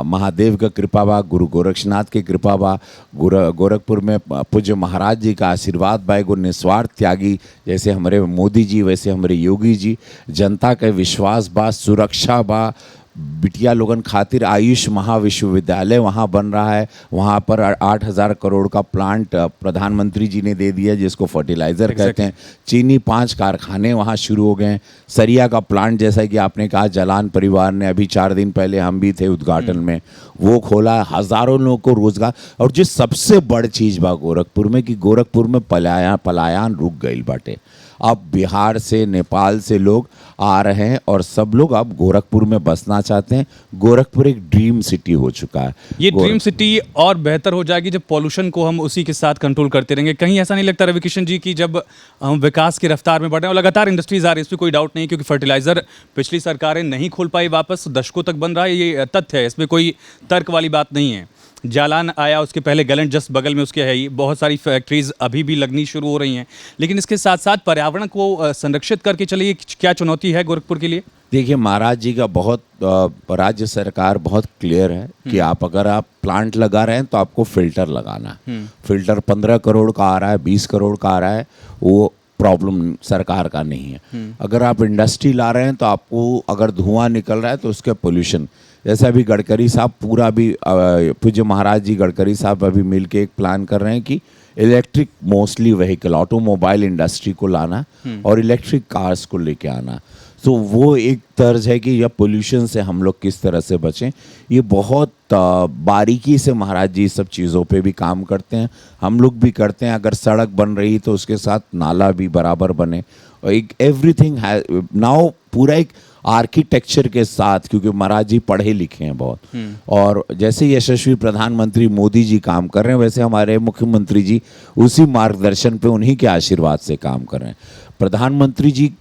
महादेव का कृपा बा, गुरु गोरक्षनाथ की कृपा बा, गोरखपुर में पूज्य महाराज जी का आशीर्वाद बा, एगो निस्वार्थ त्यागी जैसे हमारे मोदी जी वैसे हमारे योगी जी, जनता का विश्वास बा, सुरक्षा बा, बिटिया लोगन खातिर आयुष महाविश्वविद्यालय वहाँ बन रहा है, वहाँ पर 8,000 करोड़ का प्लांट प्रधानमंत्री जी ने दे दिया जिसको फर्टिलाइज़र कहते हैं। चीनी 5 कारखाने वहाँ शुरू हो गए हैं। सरिया का प्लांट, जैसा कि आपने कहा, जलान परिवार ने अभी 4 दिन पहले हम भी थे उद्घाटन में, वो खोला, हज़ारों लोगों को रोजगार। और जो सबसे बड़ चीज़ बा गोरखपुर में कि गोरखपुर में पलायन रुक गई बाटे। अब बिहार से, नेपाल से लोग आ रहे हैं और सब लोग अब गोरखपुर में बसना चाहते हैं। गोरखपुर एक ड्रीम सिटी हो चुका है। ये ड्रीम सिटी और बेहतर हो जाएगी जब पॉल्यूशन को हम उसी के साथ कंट्रोल करते रहेंगे। कहीं ऐसा नहीं लगता रविकिशन जी कि जब हम विकास की रफ्तार में बढ़ रहे हैं और लगातार इंडस्ट्रीज आ रही है, इसमें कोई डाउट नहीं, क्योंकि फर्टिलाइजर पिछली सरकारें नहीं खोल पाई वापस, दशकों तक बन रहा है, ये तथ्य है, इसमें कोई तर्क वाली बात नहीं है। जालान आया, उसके पहले गलन जस्ट बगल में उसके है ही, बहुत सारी फैक्ट्रीज अभी भी लगनी शुरू हो रही हैं, लेकिन इसके साथ साथ पर्यावरण को संरक्षित करके चलिए, क्या चुनौती है गोरखपुर के लिए? देखिए, महाराज जी का बहुत राज्य सरकार बहुत क्लियर है कि आप अगर आप प्लांट लगा रहे हैं तो आपको फिल्टर लगाना है। फिल्टर 15 करोड़ का आ रहा है, 20 करोड़ का आ रहा है, वो प्रॉब्लम सरकार का नहीं है। अगर आप इंडस्ट्री ला रहे हैं तो आपको अगर धुआं निकल रहा है तो उसके पोल्यूशन, जैसे अभी गडकरी साहब पूरा भी पूज्य महाराज जी गडकरी साहब अभी मिल के एक प्लान कर रहे हैं कि electric mostly vehicle, automobile industry को लाना और इलेक्ट्रिक कार्स को लेके आना। तो वो एक तर्ज है कि यह पोल्यूशन से हम लोग किस तरह से बचें। ये बहुत बारीकी से महाराज जी सब चीज़ों पे भी काम करते हैं, हम लोग भी करते हैं। अगर सड़क बन रही तो उसके साथ नाला भी बराबर बने, और एक एवरीथिंग है नाउ, पूरा एक आर्किटेक्चर के साथ, क्योंकि महाराज जी पढ़े लिखे हैं बहुत। और जैसे यशस्वी प्रधानमंत्री मोदी जी काम कर रहे हैं, वैसे हमारे मुख्यमंत्री जी उसी मार्गदर्शन पे, उन्हीं के आशीर्वाद से काम कर रहे हैं। प्रधानमंत्री जी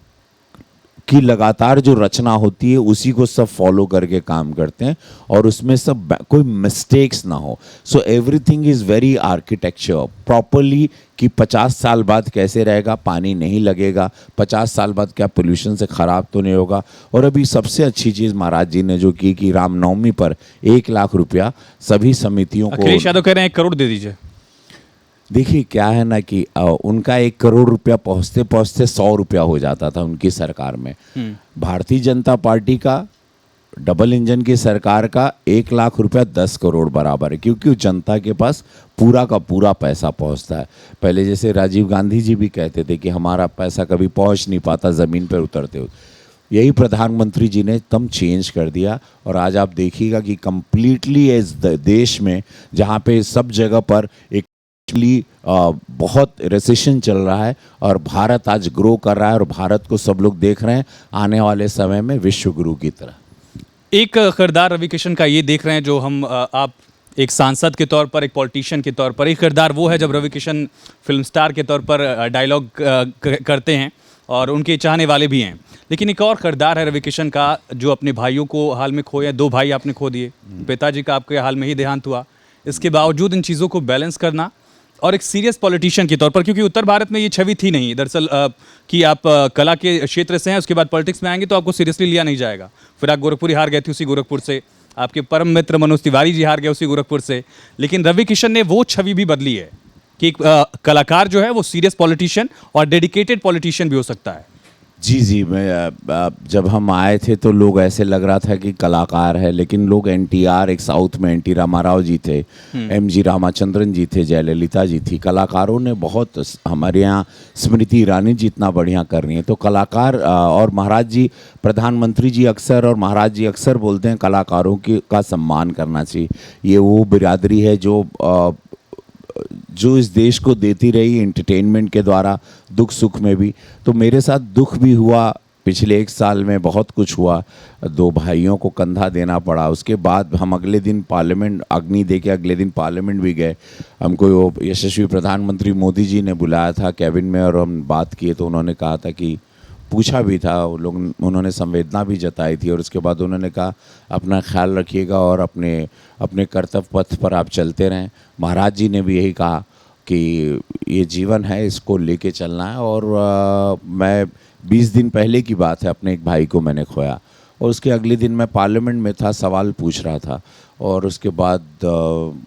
की लगातार जो रचना होती है उसी को सब फॉलो करके काम करते हैं, और उसमें सब कोई मिस्टेक्स ना हो। So everything is very architecture properly, कि 50 साल बाद कैसे रहेगा, पानी नहीं लगेगा, 50 साल बाद क्या पोल्यूशन से ख़राब तो नहीं होगा। और अभी सबसे अच्छी चीज़ महाराज जी ने जो की कि रामनवमी पर 1 लाख रुपया सभी समितियों को। अखिलेश यादव कह रहे हैं 1 करोड़ दे दीजिए। देखिए, क्या है ना कि उनका 1 करोड़ रुपया पहुँचते पहुँचते 100 रुपया हो जाता था उनकी सरकार में। भारतीय जनता पार्टी का डबल इंजन की सरकार का 1 लाख रुपया 10 करोड़ बराबर है, क्योंकि जनता के पास पूरा का पूरा पैसा पहुंचता है। पहले जैसे राजीव गांधी जी भी कहते थे कि हमारा पैसा कभी पहुंच नहीं पाता ज़मीन पर उतरते हुए, यही प्रधानमंत्री जी ने तम चेंज कर दिया। और आज आप देखिएगा कि कंप्लीटली इस देश में जहाँ पे सब जगह पर एक बहुत रिसेशन चल रहा है और भारत आज ग्रो कर रहा है, और भारत को सब लोग देख रहे हैं आने वाले समय में विश्व गुरु की तरह। एक किरदार रवि किशन का ये देख रहे हैं, जो हम आप एक सांसद के तौर पर, एक पॉलिटिशियन के तौर पर, एक किरदार वो है जब रवि किशन फिल्म स्टार के तौर पर डायलॉग करते हैं और उनके चाहने वाले भी हैं। लेकिन एक और किरदार है रवि किशन का, जो अपने भाइयों को हाल में खोए, 2 भाई आपने खो दिए, पिताजी का आपके हाल में ही देहांत हुआ। इसके बावजूद इन चीज़ों को बैलेंस करना, और एक सीरियस पॉलिटिशियन के तौर पर, क्योंकि उत्तर भारत में ये छवि थी नहीं दरअसल कि आप कला के क्षेत्र से हैं, उसके बाद पॉलिटिक्स में आएंगे तो आपको सीरियसली लिया नहीं जाएगा। फिर आप गोरखपुरी हार गए थे उसी गोरखपुर से, आपके परम मित्र मनोज तिवारी जी हार गए उसी गोरखपुर से। लेकिन रवि किशन ने वो छवि भी बदली है कि एक कलाकार जो है वो सीरियस पॉलिटिशियन और डेडिकेटेड पॉलिटिशियन भी हो सकता है। जी, मैं जब हम आए थे तो लोग ऐसे लग रहा था कि कलाकार है, लेकिन लोग NTR, एक साउथ में NT रामाराव जी थे, MG रामाचंद्रन जी थे, जयललिता जी थी। कलाकारों ने बहुत, हमारे यहाँ स्मृति ईरानी जी इतना बढ़िया कर रही हैं। तो कलाकार, और महाराज जी, प्रधानमंत्री जी अक्सर और महाराज जी अक्सर बोलते हैं कलाकारों का सम्मान करना चाहिए। ये वो बिरादरी है जो इस देश को देती रही एंटरटेनमेंट के द्वारा, दुख सुख में भी। तो मेरे साथ दुख भी हुआ, पिछले 1 साल में बहुत कुछ हुआ, 2 भाइयों को कंधा देना पड़ा। उसके बाद हम अगले दिन पार्लियामेंट, अग्नि दे के अगले दिन पार्लियामेंट भी गए। हमको यशस्वी प्रधानमंत्री मोदी जी ने बुलाया था कैबिन में, और हम बात किए तो उन्होंने कहा था कि, पूछा भी था उन्होंने संवेदना भी जताई थी, और उसके बाद उन्होंने कहा अपना ख्याल रखिएगा और अपने कर्तव्य पथ पर आप चलते रहें। महाराज जी ने भी यही कहा कि ये जीवन है, इसको लेके चलना है। और मैं 20 दिन पहले की बात है, अपने एक भाई को मैंने खोया, और उसके अगले दिन मैं पार्लियामेंट में था, सवाल पूछ रहा था। और उसके बाद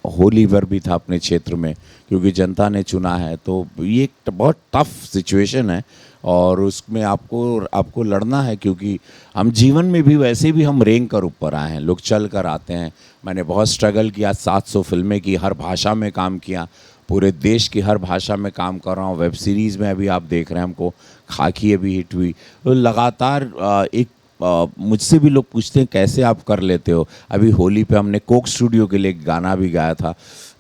होली पर भी था अपने क्षेत्र में, क्योंकि जनता ने चुना है। तो ये एक बहुत टफ सिचुएशन है, और उसमें आपको लड़ना है, क्योंकि हम जीवन में भी वैसे भी हम रेंग कर ऊपर आए हैं, लोग चल कर आते हैं। मैंने बहुत स्ट्रगल किया, 700 फिल्में की, हर भाषा में काम किया, पूरे देश की हर भाषा में काम कर रहा हूँ। वेब सीरीज़ में अभी आप देख रहे हैं हमको, खाकी अभी हिट हुई। तो लगातार मुझसे भी लोग पूछते हैं कैसे आप कर लेते हो। अभी होली पे हमने कोक स्टूडियो के लिए एक गाना भी गाया था,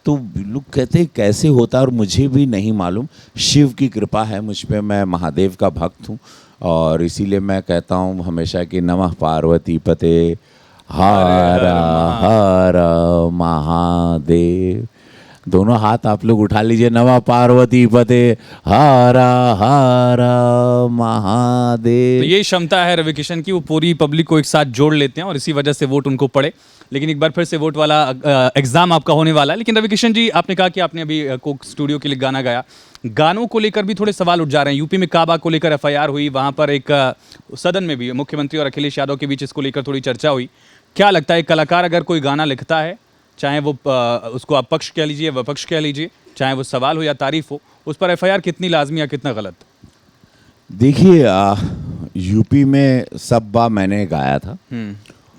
तो लोग कहते हैं कैसे होता है, और मुझे भी नहीं मालूम। शिव की कृपा है मुझ पे, मैं महादेव का भक्त हूँ, और इसीलिए मैं कहता हूँ हमेशा कि नमः पार्वती पते हर हर महादेव। दोनों हाथ आप लोग उठा लीजिए, नमः पार्वती पते हर हर महादेव। दे। तो ये क्षमता है रवि किशन की, वो पूरी पब्लिक को एक साथ जोड़ लेते हैं और इसी वजह से वोट उनको पड़े। लेकिन एक बार फिर से वोट वाला एग्जाम आपका होने वाला है। लेकिन रवि किशन जी, आपने कहा कि आपने अभी कोक स्टूडियो के लिए गाना गाया, गानों को लेकर भी थोड़े सवाल उठ जा रहे हैं। यूपी में काबा को लेकर एफआईआर हुई, वहां पर एक सदन में भी मुख्यमंत्री और अखिलेश यादव के बीच इसको लेकर थोड़ी चर्चा हुई। क्या लगता है, कलाकार अगर कोई गाना लिखता है, चाहे वो उसको आप पक्ष कह लीजिए, विपक्ष कह लीजिए, चाहे वो सवाल हो या तारीफ हो, उस पर एफआईआर कितनी लाजमी या कितना गलत? देखिए, यूपी में सब्बा मैंने गाया था,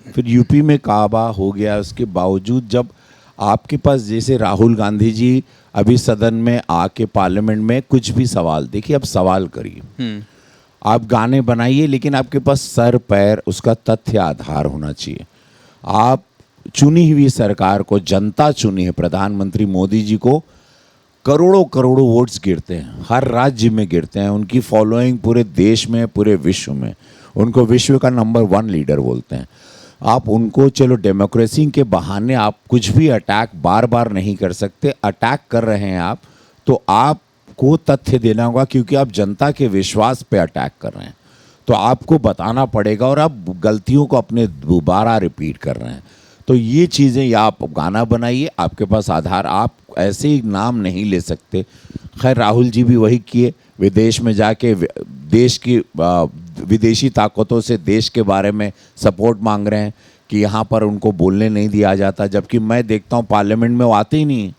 फिर यूपी में काबा हो गया। उसके बावजूद जब आपके पास जैसे राहुल गांधी जी अभी सदन में आके पार्लियामेंट में कुछ भी सवाल, देखिए अब सवाल करिए, आप गाने बनाइए, लेकिन आपके पास सर पैर उसका तथ्य आधार होना चाहिए। आप चुनी हुई सरकार को, जनता चुनी है, प्रधानमंत्री मोदी जी को करोड़ों करोड़ों वोट्स गिरते हैं, हर राज्य में गिरते हैं। उनकी फॉलोइंग पूरे देश में, पूरे विश्व में, उनको विश्व का नंबर 1 लीडर बोलते हैं। आप उनको, चलो डेमोक्रेसी के बहाने आप कुछ भी अटैक बार बार नहीं कर सकते, अटैक कर रहे हैं आप, तो आपको तथ्य देना होगा, क्योंकि आप जनता के विश्वास पे अटैक कर रहे हैं, तो आपको बताना पड़ेगा और आप गलतियों को अपने दोबारा रिपीट कर रहे हैं। तो ये चीज़ें, या आप गाना बनाइए, आपके पास आधार, आप ऐसे ही नाम नहीं ले सकते। खैर राहुल जी भी वही किए, विदेश में जाके देश की विदेशी ताकतों से देश के बारे में सपोर्ट मांग रहे हैं कि यहाँ पर उनको बोलने नहीं दिया जाता, जबकि मैं देखता हूँ पार्लियामेंट में वो आते ही नहीं,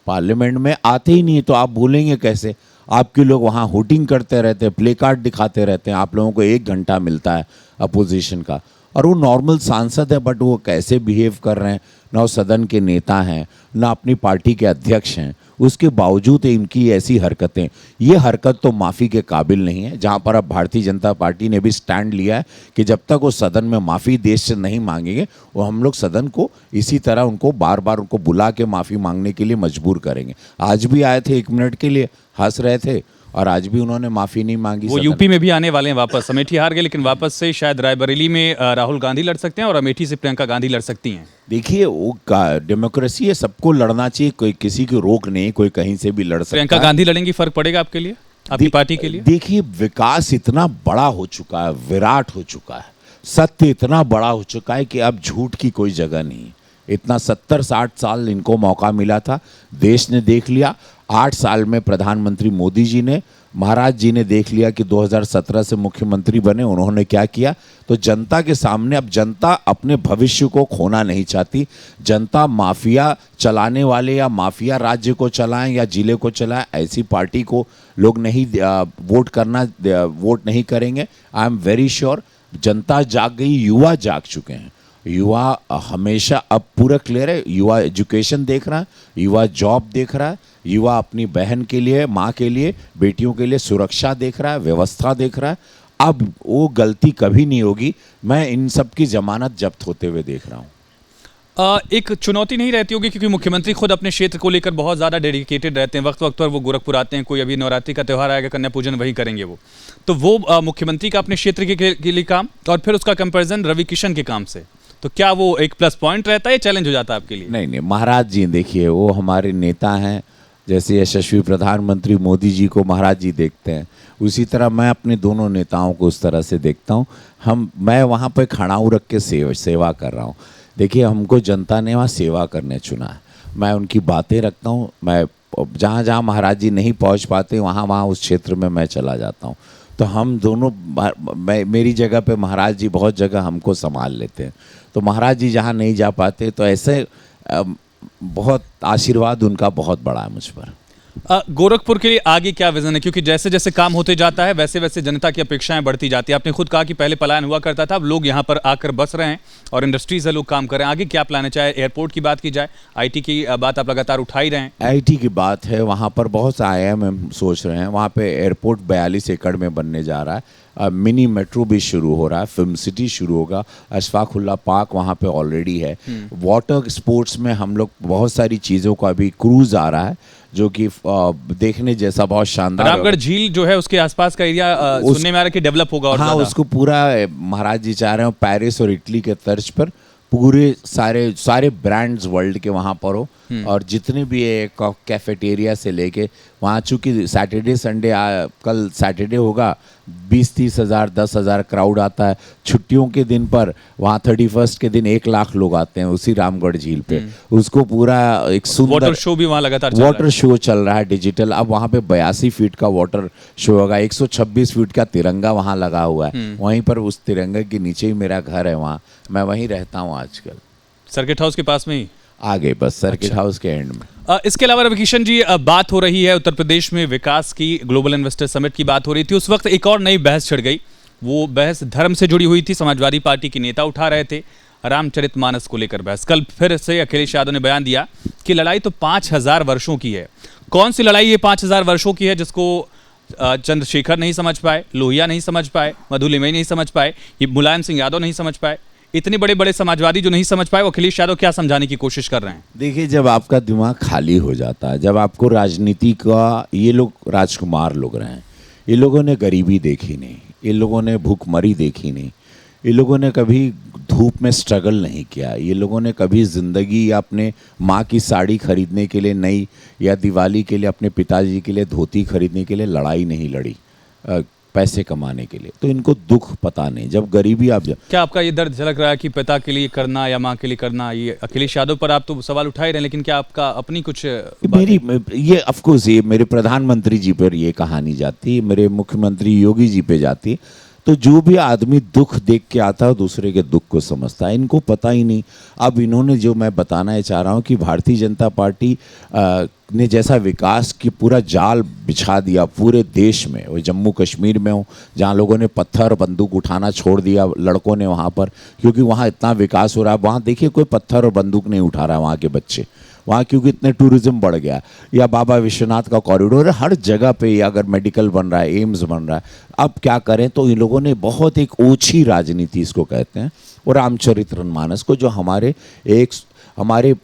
पार्लियामेंट में आते ही नहीं, तो आप बोलेंगे कैसे? आपके लोग वहाँ होटिंग करते रहते हैं, प्ले कार्ड दिखाते रहते हैं, आप लोगों को 1 घंटा मिलता है अपोजिशन का, और वो नॉर्मल सांसद है, बट वो कैसे बिहेव कर रहे हैं, ना वो सदन के नेता हैं, ना अपनी पार्टी के अध्यक्ष हैं, उसके बावजूद इनकी ऐसी हरकतें, ये हरकत तो माफ़ी के काबिल नहीं है। जहाँ पर अब भारतीय जनता पार्टी ने भी स्टैंड लिया है कि जब तक वो सदन में माफ़ी देश से नहीं मांगेंगे, वो हम लोग सदन को इसी तरह उनको बार बार उनको बुला के माफ़ी मांगने के लिए मजबूर करेंगे। आज भी आए थे 1 मिनट के लिए, हंस रहे थे, और आज भी उन्होंने माफ़ी नहीं मांगी। वो यूपी में भी आने वाले हैं वापस, अमेठी हार गए, लेकिन वापस से शायद रायबरेली में राहुल गांधी लड़ सकते हैं और अमेठी से प्रियंका गांधी लड़ सकती हैं। देखिए, वो डेमोक्रेसी है, सबको लड़ना चाहिए, कोई किसी की रोक नहीं, कोई कहीं से भी लड़ सकता है। प्रियंका गांधी लड़ेंगी, फर्क पड़ेगा आपके लिए, आपकी पार्टी के लिए? देखिए, विकास इतना बड़ा हो चुका है, विराट हो चुका है, सत्य इतना बड़ा हो चुका है कि अब झूठ की कोई जगह नहीं। इतना 70-60 साल इनको मौका मिला था, देश ने देख लिया। 8 साल में प्रधानमंत्री मोदी जी ने, महाराज जी ने देख लिया कि 2017 से मुख्यमंत्री बने, उन्होंने क्या किया। तो जनता के सामने अब जनता अपने भविष्य को खोना नहीं चाहती। जनता माफिया चलाने वाले या माफिया राज्य को चलाएं या जिले को चलाएं, ऐसी पार्टी को लोग नहीं वोट नहीं करेंगे। आई एम वेरी श्योर जनता जाग गई, युवा जाग चुके हैं। युवा हमेशा अब पूरा क्लियर है, युवा एजुकेशन देख रहा है, युवा जॉब देख रहा है, युवा अपनी बहन के लिए, माँ के लिए, बेटियों के लिए सुरक्षा देख रहा है, व्यवस्था देख रहा है। अब वो गलती कभी नहीं होगी। मैं इन सब की जमानत जब्त होते हुए देख रहा हूँ। एक चुनौती नहीं रहती होगी, क्योंकि मुख्यमंत्री खुद अपने क्षेत्र को लेकर बहुत ज़्यादा डेडिकेटेड रहते हैं। वक्त वक्त पर वो गोरखपुर आते हैं, कोई अभी नवरात्रि का त्यौहार आएगा, कन्या पूजन वही करेंगे वो। तो वो मुख्यमंत्री का अपने क्षेत्र के लिए काम, और फिर उसका कंपैरिजन रवि किशन के काम से, तो क्या वो एक प्लस पॉइंट रहता है, चैलेंज हो जाता है आपके लिए? नहीं, महाराज जी देखिए, वो हमारे नेता हैं, जैसे यशस्वी प्रधानमंत्री मोदी जी को महाराज जी देखते हैं, उसी तरह मैं अपने दोनों नेताओं को उस तरह से देखता हूँ। मैं वहाँ पर खड़ाऊ रख के सेवा कर रहा हूँ। देखिए, हमको जनता ने वहाँ सेवा करने चुना है, मैं उनकी बातें रखता हूँ। मैं जहाँ जहाँ महाराज जी नहीं पहुँच पाते, वहाँ उस क्षेत्र में मैं चला जाता हूँ। तो हम दोनों, मेरी जगह पे महाराज जी बहुत जगह हमको संभाल लेते हैं, तो महाराज जी जहाँ नहीं जा पाते, तो ऐसे बहुत आशीर्वाद उनका बहुत बड़ा है मुझ पर। गोरखपुर के लिए आगे क्या विजन है, क्योंकि जैसे जैसे काम होते जाता है वैसे वैसे जनता की अपेक्षाएं बढ़ती जाती है। आपने खुद कहा कि पहले पलायन हुआ करता था, अब लोग यहाँ पर आकर बस रहे हैं और इंडस्ट्री से लोग काम कर रहे हैं। आगे क्या प्लान है, चाहे एयरपोर्ट की बात की जाए, आईटी की बात आप लगातार उठा ही रहे हैं। आईटी की बात है, वहाँ पर बहुत सा IIM सोच रहे हैं, वहाँ पे एयरपोर्ट 42 एकड़ में बनने जा रहा है। मिनी मेट्रो भी शुरू हो रहा है, फिल्म सिटी शुरू होगा, अशफाकुल्ला पार्क वहाँ पे ऑलरेडी है। वाटर स्पोर्ट्स में हम लोग बहुत सारी चीज़ों का, अभी क्रूज आ रहा है जो कि देखने जैसा बहुत शानदार। रामगढ़ झील जो है उसके आसपास का एरिया सुनने में आ रहा है कि डेवलप होगा। और हाँ, उसको पूरा महाराज जी चाह रहे हो पेरिस और इटली के तर्ज पर पूरे सारे ब्रांड्स वर्ल्ड के वहाँ पर हो, और जितने भी कैफेटेरिया से लेके वहाँ चूँकि सैटरडे संडे कल सैटरडे होगा, 20-30 हज़ार 10 हज़ार क्राउड आता है। छुट्टियों के दिन पर वहाँ 31 के दिन 1 लाख लोग आते हैं उसी रामगढ़ झील पे। उसको पूरा एक सुंदर वाटर शो भी वहाँ लगातार चल रहा है। वाटर शो चल रहा है डिजिटल। अब वहाँ पे 82 फीट का वाटर शो होगा, 126 फीट का तिरंगा वहाँ लगा हुआ है। वहीं पर उस तिरंगे के नीचे ही मेरा घर है, वहाँ मैं वहीं रहता हूँ आजकल। सर्किट हाउस के पास में ही आगे बस सर्किट हाउस के एंड में। इसके अलावा रविकिशन जी, बात हो रही है उत्तर प्रदेश में विकास की, ग्लोबल इन्वेस्टर समिट की बात हो रही थी। उस वक्त एक और नई बहस छिड़ गई। वो बहस धर्म से जुड़ी हुई थी। समाजवादी पार्टी के नेता उठा रहे थे रामचरितमानस को लेकर बहस। कल फिर से अखिलेश यादव ने बयान दिया कि लड़ाई तो 5000 वर्षों की है। कौन सी लड़ाई ये 5000 वर्षों की है जिसको चंद्रशेखर नहीं समझ पाए, लोहिया नहीं समझ पाए, मधु लिमई नहीं समझ पाए, ये मुलायम सिंह यादव नहीं समझ पाए, इतने बड़े बड़े समाजवादी जो नहीं समझ पाए, वो अखिलेश यादव क्या समझाने की कोशिश कर रहे हैं? देखिए, जब आपका दिमाग खाली हो जाता है, जब आपको राजनीति का, ये लोग राजकुमार लोग रहे हैं, ये लोगों ने गरीबी देखी नहीं, ये लोगों ने भूखमरी देखी नहीं, ये लोगों ने कभी धूप में स्ट्रगल नहीं किया, ये लोगों ने कभी ज़िंदगी या अपने माँ की साड़ी खरीदने के लिए नई, या दिवाली के लिए अपने पिताजी के लिए धोती खरीदने के लिए लड़ाई नहीं लड़ी पैसे कमाने के लिए। तो इनको दुख पता नहीं। जब गरीबी आप क्या आपका ये दर्द झलक रहा है कि पिता के लिए करना या माँ के लिए करना? ये अखिलेश यादव पर आप तो सवाल उठा ही रहे हैं, लेकिन क्या आपका अपनी कुछ मेरी ये ऑफकोर्स ये मेरे प्रधानमंत्री जी पर ये कहानी जाती है, मेरे मुख्यमंत्री योगी जी पे जाती है। तो जो भी आदमी दुख देख के आता है दूसरे के दुख को समझता है, इनको पता ही नहीं। अब इन्होंने जो मैं बताना चाह रहा हूँ कि भारतीय जनता पार्टी ने जैसा विकास की पूरा जाल बिछा दिया पूरे देश में, वो जम्मू कश्मीर में हो जहाँ लोगों ने पत्थर बंदूक उठाना छोड़ दिया, लड़कों ने वहाँ पर, क्योंकि वहाँ इतना विकास हो रहा है। वहाँ देखिए कोई पत्थर और बंदूक नहीं उठा रहा है वहाँ के बच्चे, वहाँ क्योंकि इतने टूरिज्म बढ़ गया। या बाबा विश्वनाथ का कॉरिडोर है, हर जगह पे अगर मेडिकल बन रहा है, एम्स बन रहा है। अब क्या करें, तो इन लोगों ने बहुत एक ओछी राजनीति इसको कहते हैं, और रामचरितमानस को जो हमारे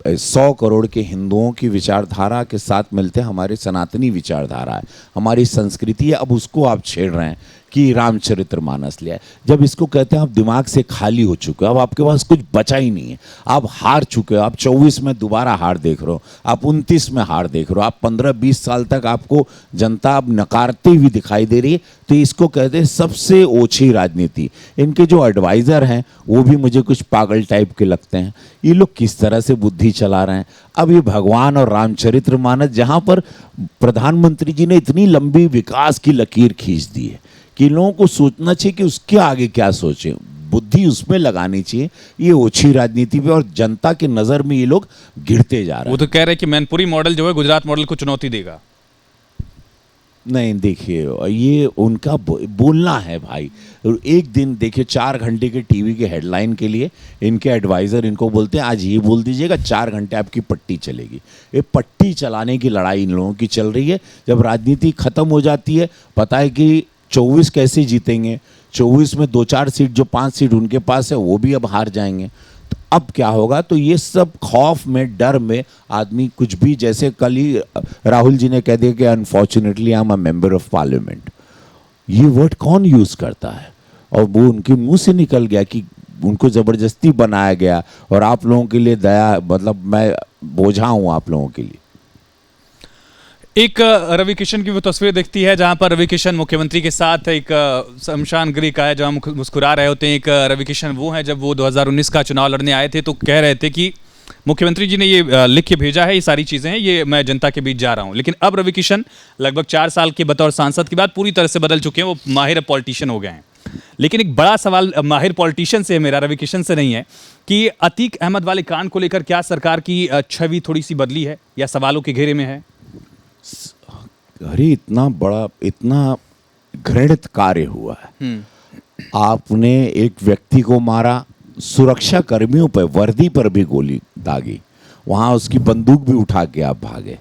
100 करोड़ के हिंदुओं की विचारधारा के साथ मिलते हैं, हमारी सनातनी विचारधारा है, हमारी संस्कृति है, अब उसको आप छेड़ रहे हैं कि रामचरितमानस लिया है। जब इसको कहते हैं आप दिमाग से खाली हो चुके हो, अब आपके पास कुछ बचा ही नहीं है, आप हार चुके हो। आप 24 में दोबारा हार देख रहे हो, आप 29 में हार देख रहे हो, आप 15-20 साल तक आपको जनता अब नकारती हुई दिखाई दे रही है। तो इसको कहते हैं सबसे ओछी राजनीति। इनके जो एडवाइज़र हैं वो भी मुझे कुछ पागल टाइप के लगते हैं। ये लोग किस तरह से बुद्धि चला रहे हैं। अब ये भगवान और रामचरितमानस, जहाँ पर प्रधानमंत्री जी ने इतनी लंबी विकास की लकीर खींच दी है कि लोगों को सोचना चाहिए कि उसके आगे क्या सोचें, बुद्धि उसमें लगानी चाहिए। ये ओछी राजनीति पे और जनता की नज़र में ये लोग गिरते जा रहे हैं। वो तो कह रहे हैं कि मैनपुरी मॉडल जो है गुजरात मॉडल को चुनौती देगा। नहीं, देखिए ये उनका बोलना है भाई। एक दिन देखिए 4 घंटे के टीवी के हेडलाइन के लिए इनके एडवाइज़र इनको बोलते हैं आज ये बोल दीजिएगा, 4 घंटे आपकी पट्टी चलेगी। ये पट्टी चलाने की लड़ाई इन लोगों की चल रही है। जब राजनीति ख़त्म हो जाती है, पता है कि 24 कैसे जीतेंगे, 24 में 2-4 सीट जो 5 सीट उनके पास है वो भी अब हार जाएंगे। तो अब क्या होगा? तो ये सब खौफ में, डर में आदमी कुछ भी, जैसे कल ही राहुल जी ने कह दिया कि unfortunately I am a member of parliament. ये वर्ड कौन यूज़ करता है? और वो उनके मुंह से निकल गया कि उनको ज़बरदस्ती बनाया गया और आप लोगों के लिए दया, मतलब मैं बोझा हूँ आप लोगों के लिए। एक रवि किशन की वो तस्वीर दिखती है जहां पर रवि किशन मुख्यमंत्री के साथ एक शमशान गृह का है जहां मुस्कुरा रहे होते हैं। एक रवि किशन वो हैं जब वो 2019 का चुनाव लड़ने आए थे तो कह रहे थे कि मुख्यमंत्री जी ने ये लिख के भेजा है, ये सारी चीज़ें हैं, ये मैं जनता के बीच जा रहा हूं। लेकिन अब रवि किशन लगभग 4 साल के बतौर सांसद के बाद पूरी तरह से बदल चुके हैं, वो माहिर पॉलिटिशियन हो गए हैं। लेकिन एक बड़ा सवाल माहिर पॉलिटिशियन से मेरा, रवि किशन से नहीं है, कि अतीक अहमद वाले कांड को लेकर क्या सरकार की छवि थोड़ी सी बदली है या सवालों के घेरे में है? अरे इतना बड़ा, इतना घृणित कार्य हुआ है। आपने एक व्यक्ति को मारा, सुरक्षा कर्मियों पर, वर्दी पर भी गोली दागी, वहाँ उसकी बंदूक भी उठा के आप भागे।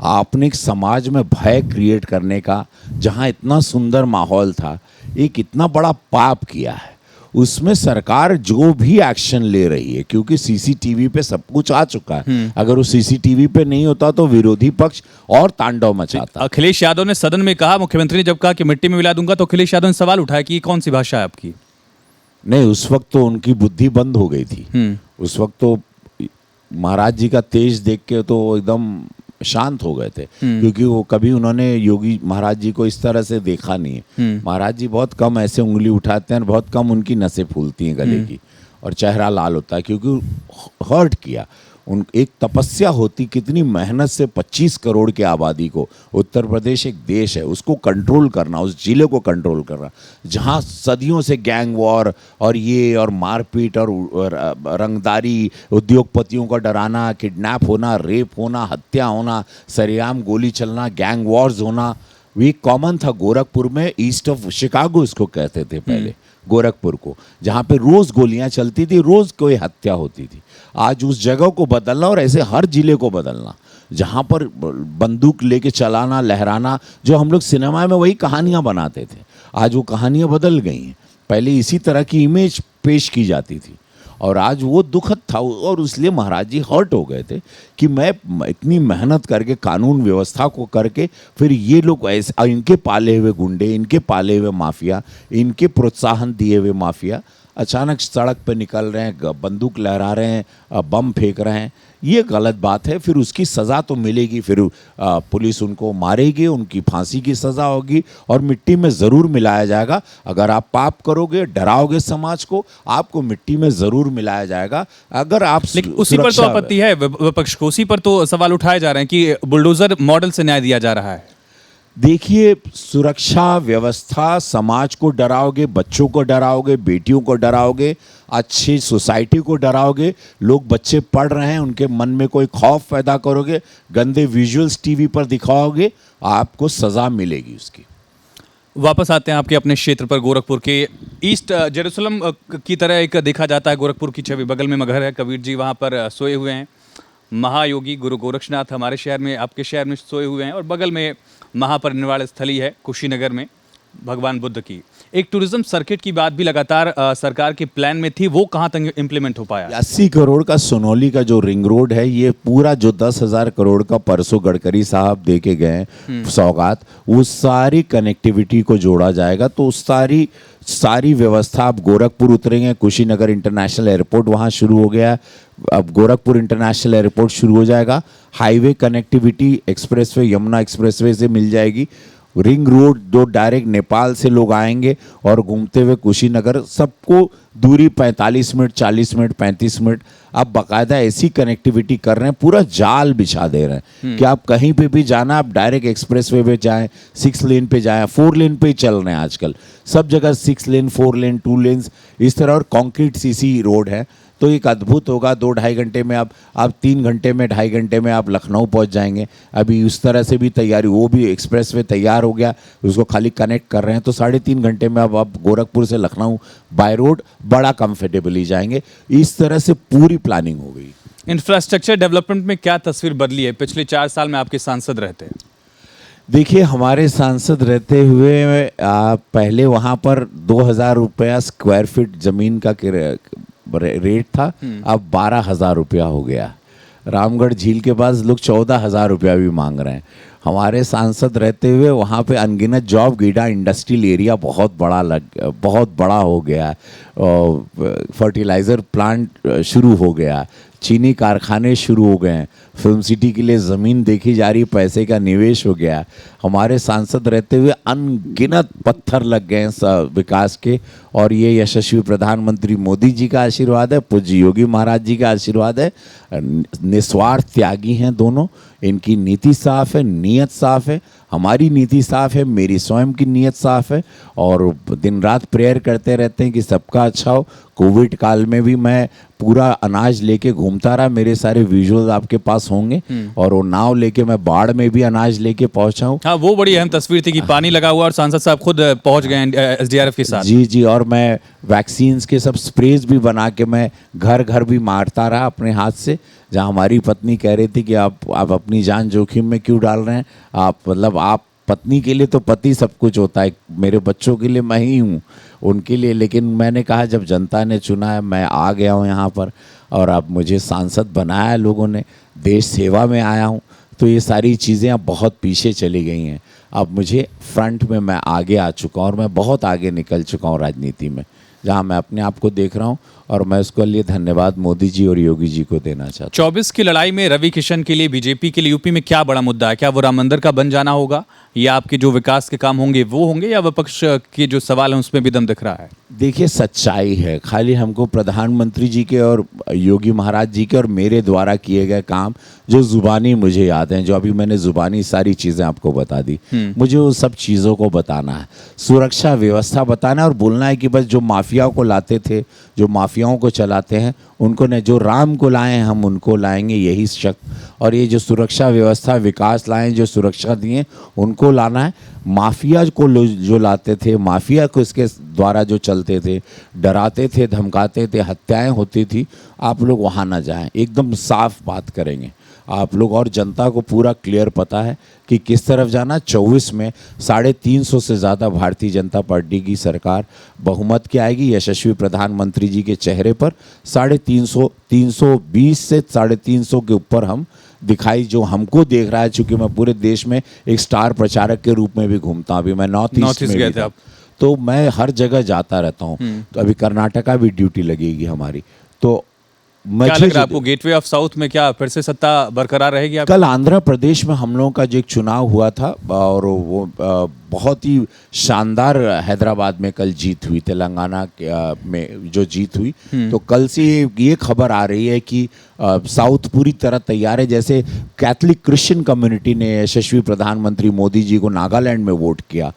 आपने एक समाज में भय क्रिएट करने का, जहाँ इतना सुंदर माहौल था, एक इतना बड़ा पाप किया है। उसमें सरकार जो भी एक्शन ले रही है, क्योंकि सीसीटीवी पे सब कुछ आ चुका है, अगर वो सीसीटीवी पे नहीं होता तो विरोधी पक्ष और तांडव मचाता। अखिलेश यादव ने सदन में कहा, मुख्यमंत्री ने जब कहा कि मिट्टी में मिला दूंगा, तो अखिलेश यादव ने सवाल उठाया कि ये कौन सी भाषा है आपकी? नहीं, उस वक्त तो उनकी बुद्धि बंद हो गई थी। उस वक्त तो महाराज जी का तेज देख के तो एकदम शांत हो गए थे, क्योंकि वो कभी उन्होंने योगी महाराज जी को इस तरह से देखा नहीं है। महाराज जी बहुत कम ऐसे उंगली उठाते हैं और बहुत कम उनकी नसें फूलती हैं गले की और चेहरा लाल होता है, क्योंकि हर्ट किया। उन एक तपस्या होती, कितनी मेहनत से 25 करोड़ की आबादी को, उत्तर प्रदेश एक देश है, उसको कंट्रोल करना, उस जिले को कंट्रोल करना, जहाँ सदियों से गैंग वॉर और ये और मारपीट और रंगदारी, उद्योगपतियों का डराना, किडनैप होना, रेप होना, हत्या होना, सरेआम गोली चलना, गैंग वॉर्स होना, ये कॉमन था गोरखपुर में। ईस्ट ऑफ शिकागो इसको कहते थे पहले, गोरखपुर को, जहाँ पे रोज़ गोलियाँ चलती थी, रोज़ कोई हत्या होती थी। आज उस जगह को बदलना और ऐसे हर जिले को बदलना, जहाँ पर बंदूक लेके चलाना, लहराना, जो हम लोग सिनेमा में वही कहानियाँ बनाते थे, आज वो कहानियाँ बदल गई हैं। पहले इसी तरह की इमेज पेश की जाती थी और आज वो दुखद था। और इसलिए महाराज जी हर्ट हो गए थे कि मैं इतनी मेहनत करके कानून व्यवस्था को करके फिर ये लोग ऐसे, इनके पाले हुए गुंडे, इनके पाले हुए माफिया, इनके प्रोत्साहन दिए हुए माफिया अचानक सड़क पे निकल रहे हैं, बंदूक लहरा रहे हैं, बम फेंक रहे हैं, ये गलत बात है। फिर उसकी सज़ा तो मिलेगी, फिर पुलिस उनको मारेगी, उनकी फांसी की सज़ा होगी और मिट्टी में ज़रूर मिलाया जाएगा। अगर आप पाप करोगे, डराओगे समाज को, आपको मिट्टी में ज़रूर मिलाया जाएगा। अगर आप लेकिन उसी पर तो आपत्ति है विपक्ष को, उसी पर तो सवाल उठाए जा रहे हैं कि बुलडोजर मॉडल से न्याय दिया जा रहा है। देखिए, सुरक्षा व्यवस्था, समाज को डराओगे, बच्चों को डराओगे, बेटियों को डराओगे, अच्छी सोसाइटी को डराओगे, लोग बच्चे पढ़ रहे हैं उनके मन में कोई खौफ पैदा करोगे, गंदे विजुअल्स टीवी पर दिखाओगे, आपको सज़ा मिलेगी उसकी। वापस आते हैं आपके अपने क्षेत्र पर, गोरखपुर के ईस्ट जेरूसलम की तरह एक देखा जाता है गोरखपुर की छवि। बगल में मगहर है, कबीर जी वहाँ पर सोए हुए हैं, महायोगी गुरु गोरक्षनाथ हमारे शहर में, आपके शहर में सोए हुए हैं, और बगल में महापरिनिर्वाण स्थली है कुशीनगर में भगवान बुद्ध की। एक टूरिज्म सर्किट की बात भी लगातार सरकार के प्लान में थी, वो कहाँ तक इम्प्लीमेंट हो पाया? 80 करोड़ का सोनौली का जो रिंग रोड है, ये पूरा जो 10,000 करोड़ का परसों गडकरी साहब दे के गए सौगात, वो सारी कनेक्टिविटी को जोड़ा जाएगा। तो उस सारी व्यवस्था, आप गोरखपुर उतरेंगे, कुशीनगर इंटरनेशनल एयरपोर्ट वहाँ शुरू हो गया, अब गोरखपुर इंटरनेशनल एयरपोर्ट शुरू हो जाएगा, highway connectivity expressway, Yamuna expressway से मिल जाएगी, रिंग रोड जो डायरेक्ट नेपाल से लोग आएंगे और घूमते हुए कुशीनगर, सबको दूरी 45 मिनट, 40 मिनट, 35 मिनट, आप बाकायदा ऐसी कनेक्टिविटी कर रहे हैं, पूरा जाल बिछा दे रहे हैं कि आप कहीं पे भी जाना, आप डायरेक्ट एक्सप्रेसवे पे जाएं, 6 लेन पे जाएं, 4 लेन पे ही चल रहे हैं आजकल सब जगह, 6 लेन, 4 लेन, 2 लेन्स इस तरह, और कंक्रीट सीसी रोड है। तो एक अद्भुत होगा, 2-2.5 घंटे में आप 3 घंटे में, 2.5 घंटे में आप लखनऊ पहुंच जाएंगे। अभी उस तरह से भी तैयारी, वो भी एक्सप्रेसवे तैयार हो गया, उसको खाली कनेक्ट कर रहे हैं, तो 3.5 घंटे में आप गोरखपुर से लखनऊ बाय रोड बड़ा कंफर्टेबली जाएंगे। इस तरह से पूरी प्लानिंग हो गई। इंफ्रास्ट्रक्चर डेवलपमेंट में क्या तस्वीर बदली है पिछले 4 साल में आपके सांसद रहते हैं? देखिए, हमारे सांसद रहते हुए पहले वहाँ पर 2,000 रुपया स्क्वायर फीट ज़मीन का रेट था, अब 12,000 रुपया हो गया। रामगढ़ झील के पास लोग 14,000 रुपया भी मांग रहे हैं। हमारे सांसद रहते हुए वहाँ पे अनगिनत जॉब, गीडा इंडस्ट्रियल एरिया बहुत बड़ा हो गया, फर्टिलाइज़र प्लांट शुरू हो गया, चीनी कारखाने शुरू हो गए हैं, फिल्म सिटी के लिए ज़मीन देखी जा रही, पैसे का निवेश हो गया। हमारे सांसद रहते हुए अनगिनत पत्थर लग गए हैं विकास के, और ये यशस्वी प्रधानमंत्री मोदी जी का आशीर्वाद है, पूज्य योगी महाराज जी का आशीर्वाद है। निस्वार्थ त्यागी हैं दोनों, इनकी नीति साफ है, नीयत साफ है, हमारी नीति साफ है, मेरी स्वयं की नीयत साफ है, और दिन रात प्रेयर करते रहते हैं कि सबका अच्छा हो। कोविड काल में भी मैं पूरा अनाज लेके घूमता रहा, मेरे सारे विजुअल आपके पास होंगे, और वो नाव लेके मैं बाढ़ में भी अनाज लेके पहुंचा हूँ। हाँ, वो बड़ी अहम तस्वीर थी कि पानी लगा हुआ और सांसद साहब खुद पहुंच गए SDRF के साथ। जी, और मैं वैक्सीन्स के सब स्प्रेज भी बना के मैं घर घर भी मारता रहा अपने हाथ से, जहाँ हमारी पत्नी कह रही थी कि आप अपनी जान जोखिम में क्यों डाल रहे हैं, आप पत्नी के लिए तो पति सब कुछ होता है, मेरे बच्चों के लिए मैं ही हूँ उनके लिए। लेकिन मैंने कहा, जब जनता ने चुना है, मैं आ गया हूँ यहाँ पर, और अब मुझे सांसद बनाया है लोगों ने, देश सेवा में आया हूँ, तो ये सारी चीज़ें अब बहुत पीछे चली गई हैं। अब मुझे फ्रंट में मैं आगे आ चुका हूँ, और मैं बहुत आगे निकल चुका हूँ राजनीति में, जहाँ मैं अपने आप को देख रहा हूँ। और मैं उसके लिए धन्यवाद मोदी जी और योगी जी को देना चाहता 24 की लड़ाई में रवि किशन के लिए, बीजेपी के लिए यूपी में क्या बड़ा मुद्दा है? क्या वो राम मंदिर का बन जाना होगा, या आपके जो विकास के काम होंगे वो होंगे, या विपक्ष के जो सवाल हैं उसमें भी दम दिख रहा है? हूँ। देखिए, सच्चाई है, खाली हमको प्रधानमंत्री जी के और योगी महाराज जी के और मेरे द्वारा किए गए काम जो जुबानी मुझे याद हैं, जो अभी मैंने जुबानी सारी चीज़ें आपको बता दी, मुझे उन सब चीज़ों को बताना है, सुरक्षा व्यवस्था बताना है और बोलना है कि बस जो माफियाओं को लाते थे, जो माफियाओं को चलाते हैं उनको नहीं, जो राम को लाए हैं हम उनको लाएंगे, यही शक्त। और ये जो सुरक्षा व्यवस्था विकास लाएं, जो सुरक्षा दिए उनको लाना है। माफिया को जो लाते थे, माफिया को इसके द्वारा जो चलते थे, डराते थे, धमकाते थे, हत्याएं होती थी, आप लोग वहाँ ना जाएं, एकदम साफ बात करेंगे आप लोग। और जनता को पूरा क्लियर पता है कि किस तरफ जाना। 24 में 350 से ज़्यादा भारतीय जनता पार्टी की सरकार बहुमत की आएगी। यशस्वी प्रधानमंत्री जी के चेहरे पर 350, 320 से 350 के ऊपर हम दिखाई जो हमको देख रहा है, चूँकि मैं पूरे देश में एक स्टार प्रचारक के रूप में भी घूमता हूँ। अभी मैं नॉर्थ ईस्ट में गए भी थे था, आप? तो मैं हर जगह जाता रहता हूँ। तो अभी कर्नाटका भी ड्यूटी लगेगी हमारी। तो क्या लग रहा है आपको, गेटवे ऑफ साउथ में क्या फिर से सत्ता बरकरार रहेगी आपकी? कल आंध्र प्रदेश में हम लोगों का जो एक चुनाव हुआ था और वो बहुत ही शानदार हैदराबाद में कल जीत हुई, तेलंगाना में जो जीत हुई, तो कल से ये खबर आ रही है कि साउथ पूरी तरह तैयार है। जैसे कैथलिक क्रिश्चियन कम्युनिटी ने यशस्वी प्रधानमंत्री मोदी जी को नागालैंड में वोट किया,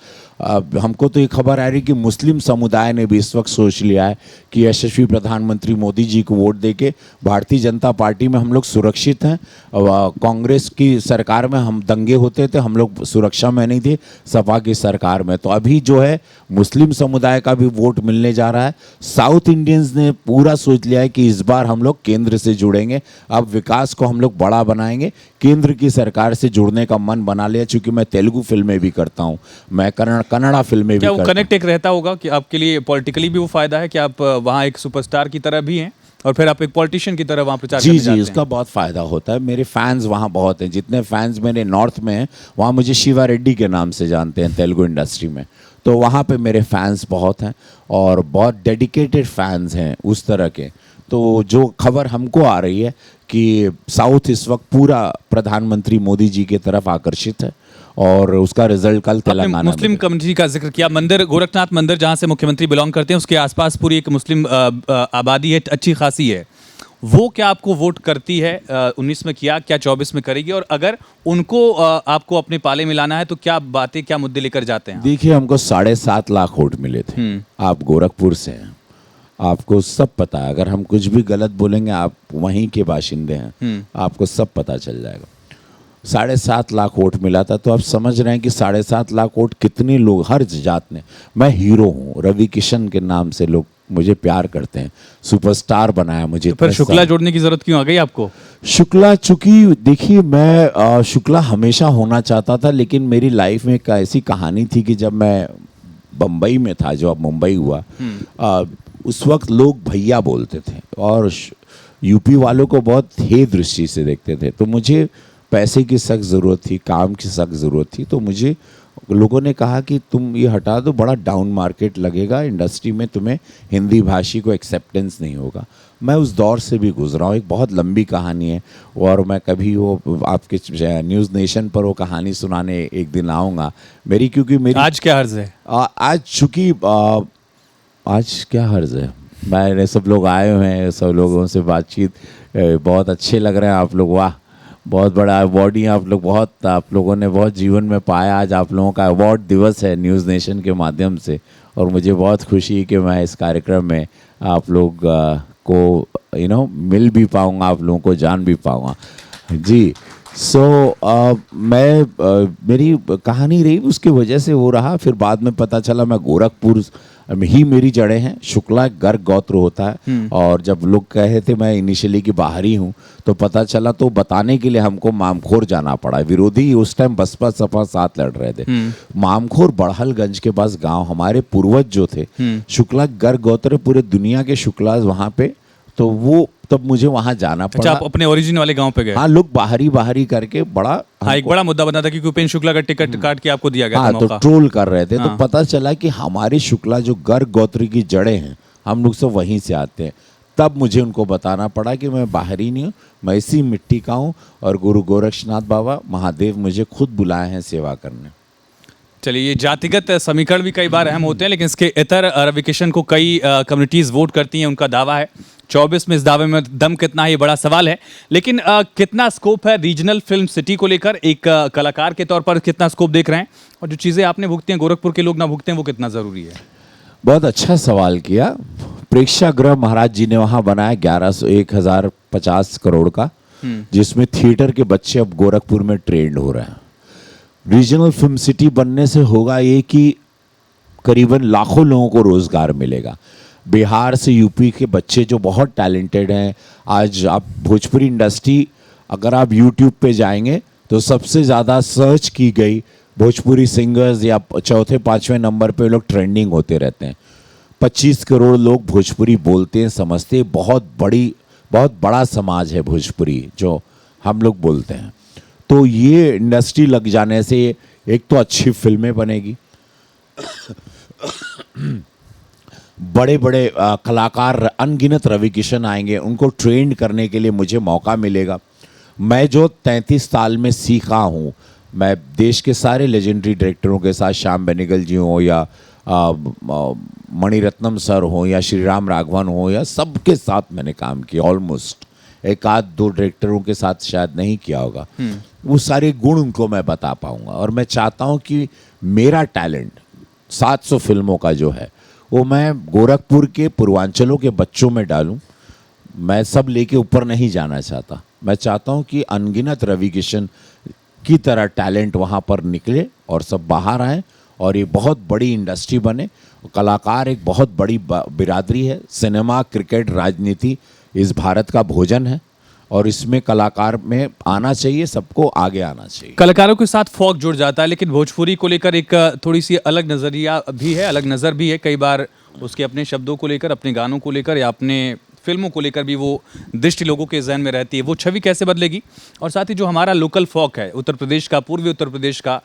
हमको तो ये खबर आ रही कि मुस्लिम समुदाय ने भी इस वक्त सोच लिया है कि यशस्वी प्रधानमंत्री मोदी जी को वोट देके भारतीय जनता पार्टी में हम लोग सुरक्षित हैं। कांग्रेस की सरकार में हम दंगे होते थे, हम लोग सुरक्षा में नहीं थे, सपा की सरकार में। तो अभी जो है मुस्लिम समुदाय का भी वोट मिलने जा रहा है। साउथ इंडियंस ने पूरा सोच लिया है कि इस बार हम लोग केंद्र से जुड़ेंगे, अब विकास को हम लोग बड़ा बनाएंगे, केंद्र की सरकार से जुड़ने का मन बना लिया। चूंकि मैं तेलुगु फिल्में भी करता हूँ, मैं कन्नड़ा फिल्में भी क्या वो करता हूँ। कनेक्ट एक रहता होगा कि आपके लिए पॉलिटिकली भी वो फायदा है कि आप वहाँ एक सुपरस्टार की तरह भी हैं और फिर आप एक पॉलिटिशियन की तरह वहाँ प्रचार करने जाते हैं? उसका बहुत फ़ायदा होता है। मेरे फैंस वहाँ बहुत हैं, जितने फैंस मेरे नॉर्थ में हैं वहाँ मुझे शिवा रेड्डी के नाम से जानते हैं तेलुगु इंडस्ट्री में। तो वहाँ पे मेरे फैंस बहुत हैं और बहुत डेडिकेटेड फैंस हैं उस तरह के। तो जो खबर हमको आ रही है कि साउथ इस वक्त पूरा प्रधानमंत्री मोदी जी की तरफ आकर्षित है और उसका रिजल्ट कल तेलंगाना में। मुस्लिम कम्युनिटी का जिक्र किया, मंदिर गोरखनाथ मंदिर जहाँ से मुख्यमंत्री बिलोंग करते हैं उसके आसपास पूरी एक मुस्लिम आबादी है, अच्छी खासी है। वो क्या आपको वोट करती है? 19 में किया, क्या 24 में करेगी? और अगर उनको आपको अपने पाले में लाना है तो क्या बातें, क्या मुद्दे लेकर जाते हैं? देखिए, हमको 7.5 लाख वोट मिले थे। आप गोरखपुर से हैं, आपको सब पता है। अगर हम कुछ भी गलत बोलेंगे, आप वहीं के बाशिंदे हैं, आपको सब पता चल जाएगा। 7.5 लाख वोट मिला था, तो आप समझ रहे हैं कि 7.5 लाख वोट कितने लोग, हर जात ने। मैं हीरो हूँ, रवि किशन के नाम से लोग मुझे प्यार करते हैं, सुपरस्टार बनाया मुझे। तो फिर शुक्ला जोड़ने की जरूरत क्यों आ गई आपको? शुक्ला, चूंकि देखिए मैं शुक्ला हमेशा होना चाहता था, लेकिन मेरी लाइफ में एक ऐसी कहानी थी कि जब मैं बम्बई में था, जो अब मुंबई हुआ, उस वक्त लोग भैया बोलते थे और यूपी वालों को बहुत हे दृष्टि से देखते थे। तो मुझे पैसे की सख्त ज़रूरत थी, काम की सख्त ज़रूरत थी। तो मुझे लोगों ने कहा कि तुम ये हटा दो, बड़ा डाउन मार्केट लगेगा इंडस्ट्री में, तुम्हें हिंदी भाषी को एक्सेप्टेंस नहीं होगा। मैं उस दौर से भी गुजरा हूँ, एक बहुत लंबी कहानी है और मैं कभी वो आपके न्यूज़ नेशन पर वो कहानी सुनाने एक दिन आऊँगा मेरी, क्योंकि मेरी आज क्या हर्ज है? आज चूँकि आज क्या हर्ज है, मैंने सब लोग आए हुए हैं, सब लोगों से बातचीत, बहुत अच्छे लग रहे हैं आप लोग। वाह, बहुत बड़ा अवार्ड ही आप लोगों ने बहुत जीवन में पाया। आज आप लोगों का अवार्ड दिवस है न्यूज़ नेशन के माध्यम से और मुझे बहुत खुशी है कि मैं इस कार्यक्रम में आप लोग को मिल भी पाऊँगा, आप लोगों को जान भी पाऊँगा जी। मेरी कहानी रही, उसकी वजह से हो रहा। फिर बाद में पता चला मैं गोरखपुर में ही मेरी जड़ें हैं। शुक्ला गर्ग गोत्र होता है और जब लोग कहे थे मैं इनिशियली कि बाहरी हूँ, तो पता चला, तो बताने के लिए हमको मामखोर जाना पड़ा। विरोधी उस टाइम बसपा सपा साथ लड़ रहे थे। मामखोर बड़हलगंज के पास गांव, हमारे पूर्वज जो थे शुक्ला गर्ग गोत्र, पूरे दुनिया के शुक्ला वहाँ पे, तो वो तब मुझे वहाँ जाना पड़ा। अच्छा, आप अपने ओरिजिन वाले गांव पे गए? हाँ, लोग बाहरी करके बड़ा, हाँ, एक बड़ा मुद्दा बना था कि उपेंद्र शुक्ला का टिकट काट के आपको दिया गया था तो मौका। ट्रोल कर रहे थे। तो पता चला कि हमारे शुक्ला जो गर्ग गोत्र की जड़ें हैं, हम लोग सब वहीं से आते हैं। तब मुझे उनको बताना पड़ा कि मैं बाहरी नहीं हूँ, मैं इसी मिट्टी का हूँ और गुरु गोरक्षनाथ बाबा महादेव मुझे खुद बुलाए हैं सेवा करने। चलिए, ये जातिगत समीकरण भी कई बार अहम होते हैं, लेकिन इसके इतर रवि किशन को कई कम्युनिटीज़ वोट करती हैं, उनका दावा है। 24 में इस दावे में दम कितना है, ये बड़ा सवाल है। लेकिन कितना स्कोप है रीजनल फिल्म सिटी को लेकर, एक कलाकार के तौर पर कितना स्कोप देख रहे हैं, और जो चीज़ें आपने भुगती हैं गोरखपुर के लोग ना भुगते हैं, वो कितना ज़रूरी है? बहुत अच्छा सवाल किया। प्रेक्षागृह महाराज जी ने वहाँ बनाया 1050 करोड़ का, जिसमें थिएटर के बच्चे अब गोरखपुर में ट्रेंड हो रहे हैं। रीजनल फिल्म सिटी बनने से होगा ये कि करीबन लाखों लोगों को रोजगार मिलेगा। बिहार से यूपी के बच्चे जो बहुत टैलेंटेड हैं, आज आप भोजपुरी इंडस्ट्री अगर आप यूट्यूब पे जाएंगे तो सबसे ज़्यादा सर्च की गई भोजपुरी सिंगर्स या चौथे पाँचवें नंबर पे लोग ट्रेंडिंग होते रहते हैं। 25 करोड़ लोग भोजपुरी बोलते हैं, समझते हैं। बहुत बड़ा समाज है भोजपुरी जो हम लोग बोलते हैं। तो ये इंडस्ट्री लग जाने से एक तो अच्छी फिल्में बनेगी, बड़े बड़े कलाकार अनगिनत रवि किशन आएंगे, उनको ट्रेंड करने के लिए मुझे मौका मिलेगा। मैं जो 33 साल में सीखा हूँ, मैं देश के सारे लेजेंडरी डायरेक्टरों के साथ, श्याम बेनेगल जी हों या मणिरत्नम सर हों या श्री राम राघवन हों, या सबके साथ मैंने काम किया। ऑलमोस्ट एक आध दो डायरेक्टरों के साथ शायद नहीं किया होगा। वो सारे गुण उनको मैं बता पाऊंगा। और मैं चाहता हूँ कि मेरा टैलेंट 700 फिल्मों का जो है वो मैं गोरखपुर के पूर्वांचलों के बच्चों में डालूं। मैं सब लेके ऊपर नहीं जाना चाहता। मैं चाहता हूं कि अनगिनत रवि किशन की तरह टैलेंट वहां पर निकले और सब बाहर आए और ये बहुत बड़ी इंडस्ट्री बने। कलाकार एक बहुत बड़ी बिरादरी है। सिनेमा, क्रिकेट, राजनीति इस भारत का भोजन है और इसमें कलाकार में आना चाहिए, सबको आगे आना चाहिए। कलाकारों के साथ फोक जुड़ जाता है, लेकिन भोजपुरी को लेकर एक थोड़ी सी अलग नज़रिया भी है, अलग नज़र भी है। कई बार उसके अपने शब्दों को लेकर, अपने गानों को लेकर या अपने फिल्मों को लेकर भी वो दृष्टि लोगों के जहन में रहती है। वो छवि कैसे बदलेगी? और साथ ही जो हमारा लोकल फोक है, उत्तर प्रदेश का, पूर्वी उत्तर प्रदेश का,